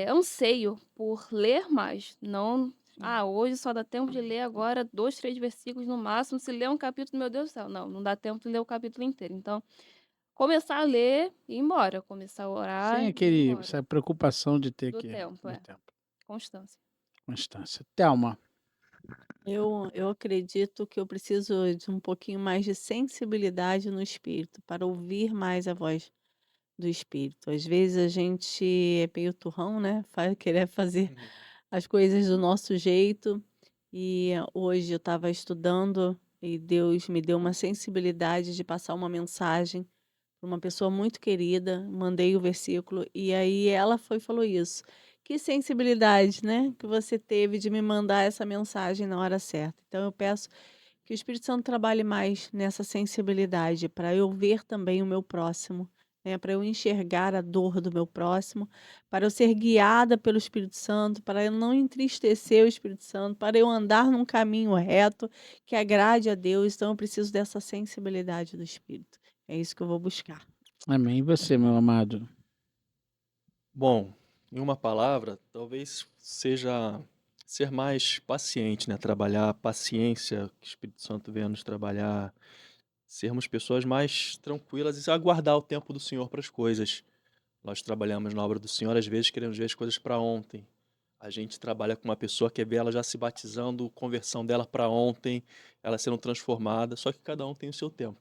anseio por ler mais. Não, hoje só dá tempo de ler agora 2, 3 versículos no máximo. Se ler um capítulo, meu Deus do céu, não dá tempo de ler o capítulo inteiro. Então, começar a ler e ir embora, começar a orar Sem e ir embora. essa preocupação de ter Do que. tempo, Do tempo. constância. Constância. Thelma. Eu acredito que eu preciso de um pouquinho mais de sensibilidade no espírito, para ouvir mais a voz do espírito. Às vezes a gente é meio turrão, né? Querer fazer as coisas do nosso jeito. E hoje eu estava estudando e Deus me deu uma sensibilidade de passar uma mensagem por uma pessoa muito querida, mandei o versículo, e aí ela foi e falou isso. Que sensibilidade, né, que você teve de me mandar essa mensagem na hora certa. Então eu peço que o Espírito Santo trabalhe mais nessa sensibilidade, para eu ver também o meu próximo, né, para eu enxergar a dor do meu próximo, para eu ser guiada pelo Espírito Santo, para eu não entristecer o Espírito Santo, para eu andar num caminho reto que agrade a Deus. Então eu preciso dessa sensibilidade do Espírito. É isso que eu vou buscar. Amém. E você, meu amado? Bom, em uma palavra, talvez seja ser mais paciente, né? Trabalhar a paciência, que o Espírito Santo venha nos trabalhar, sermos pessoas mais tranquilas e aguardar o tempo do Senhor para as coisas. Nós trabalhamos na obra do Senhor, às vezes queremos ver as coisas para ontem. A gente trabalha com uma pessoa que vê ela já se batizando, conversão dela para ontem, ela sendo transformada, só que cada um tem o seu tempo.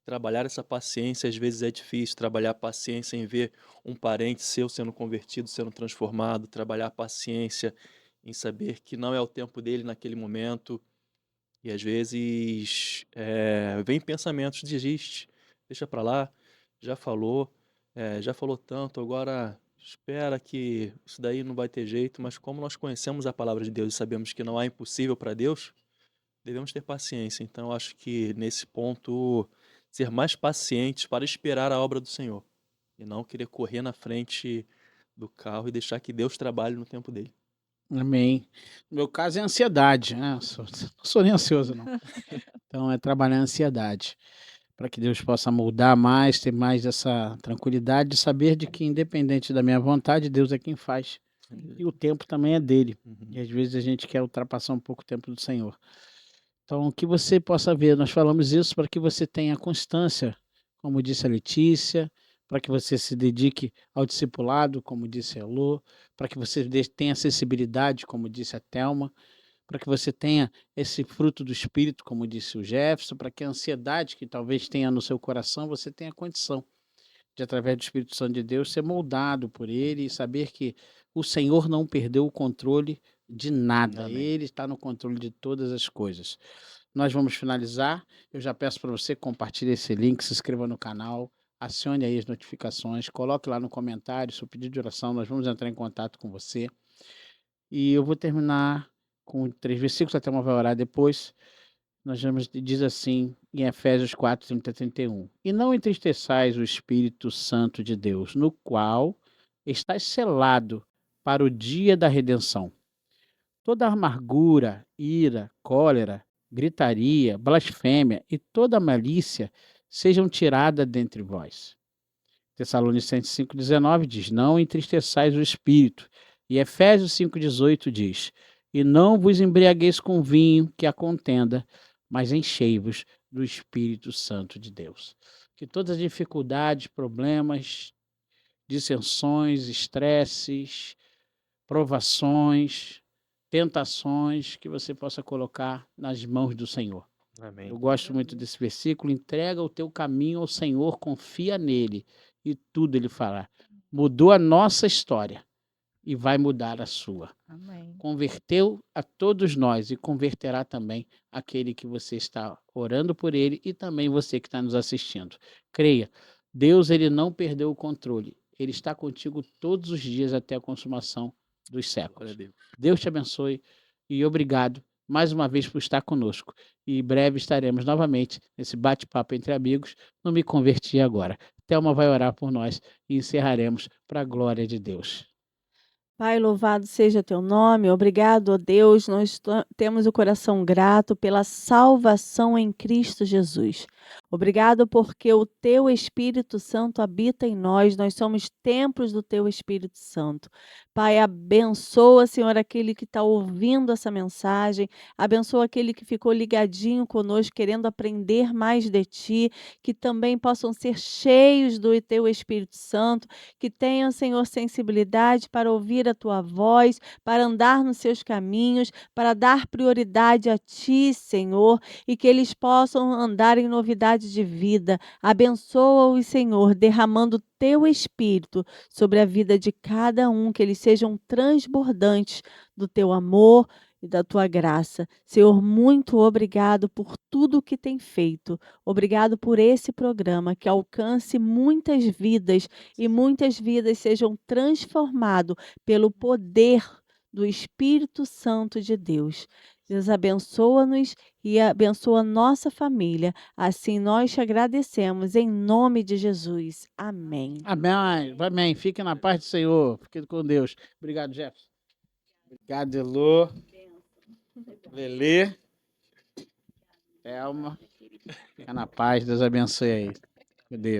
Trabalhar essa paciência às vezes é difícil, trabalhar a paciência em ver um parente seu sendo convertido, sendo transformado, trabalhar a paciência em saber que não é o tempo dele naquele momento. E às vezes vem pensamentos, desiste, deixa para lá, já falou tanto, agora espera que isso daí não vai ter jeito. Mas como nós conhecemos a palavra de Deus e sabemos que não há impossível para Deus, devemos ter paciência. Então, eu acho que nesse ponto, ser mais pacientes para esperar a obra do Senhor e não querer correr na frente do carro e deixar que Deus trabalhe no tempo dele. Amém. No meu caso é ansiedade, né? Não sou nem ansioso, não. Então é trabalhar a ansiedade, para que Deus possa moldar mais, ter mais essa tranquilidade de saber de que, independente da minha vontade, Deus é quem faz. E o tempo também é dele. E Uhum. às vezes a gente quer ultrapassar um pouco o tempo do Senhor. Então, que você possa ver, nós falamos isso para que você tenha constância, como disse a Letícia, para que você se dedique ao discipulado, como disse a Elô, para que você tenha acessibilidade, como disse a Thelma, para que você tenha esse fruto do Espírito, como disse o Jefferson, para que a ansiedade que talvez tenha no seu coração, você tenha condição de, através do Espírito Santo de Deus, ser moldado por Ele e saber que o Senhor não perdeu o controle de nada. Amém. Ele está no controle de todas as coisas. Nós vamos finalizar. Eu já peço para você compartilhar esse link, se inscreva no canal, acione aí as notificações, coloque lá no comentário seu pedido de oração, nós vamos entrar em contato com você. E eu vou terminar com 3 versículos, até uma vai orar depois. Nós vamos, diz assim, em Efésios 4, 30 a 31. E não entristeçais o Espírito Santo de Deus, no qual estás selado para o dia da redenção. Toda amargura, ira, cólera, gritaria, blasfêmia e toda malícia sejam tiradas dentre vós. Tessalonicenses 5,19 diz, não entristeçais o Espírito. E Efésios 5,18 diz, e não vos embriagueis com vinho que a contenda, mas enchei-vos do Espírito Santo de Deus. Que todas as dificuldades, problemas, dissensões, estresses, provações, tentações, que você possa colocar nas mãos do Senhor. Amém. Eu gosto muito desse versículo, entrega o teu caminho ao Senhor, confia nele, e tudo ele fará. Mudou a nossa história e vai mudar a sua. Amém. Converteu a todos nós e converterá também aquele que você está orando por ele e também você que está nos assistindo. Creia, Deus ele não perdeu o controle. Ele está contigo todos os dias até a consumação dos Glória a séculos. Deus. Deus te abençoe e obrigado mais uma vez por estar conosco. E em breve estaremos novamente nesse bate-papo entre amigos no Me Converti Agora. Thelma vai orar por nós e encerraremos para a glória de Deus. Pai, louvado seja teu nome. Obrigado, ó Deus. Nós temos o coração grato pela salvação em Cristo Jesus. Obrigado porque o teu Espírito Santo habita em nós. Nós somos templos do teu Espírito Santo. Pai, abençoa, Senhor, aquele que está ouvindo essa mensagem. Abençoa aquele que ficou ligadinho conosco, querendo aprender mais de ti. Que também possam ser cheios do teu Espírito Santo. Que tenham, Senhor, sensibilidade para ouvir a tua voz, para andar nos seus caminhos, para dar prioridade a ti, Senhor, e que eles possam andar em novidade de vida. Abençoa-os, Senhor, derramando teu Espírito sobre a vida de cada um, que eles sejam transbordantes do teu amor e da tua graça. Senhor, muito obrigado por tudo que tem feito. Obrigado por esse programa que alcance muitas vidas e muitas vidas sejam transformadas pelo poder do Espírito Santo de Deus. Deus abençoa-nos e abençoa nossa família. Assim nós te agradecemos em nome de Jesus. Amém. Amém. Amém. Fique na paz do Senhor. Fique com Deus. Obrigado, Jefferson. Obrigado, Elô. Lelê. Thelma. Fica na paz. Deus abençoe aí. Com Deus.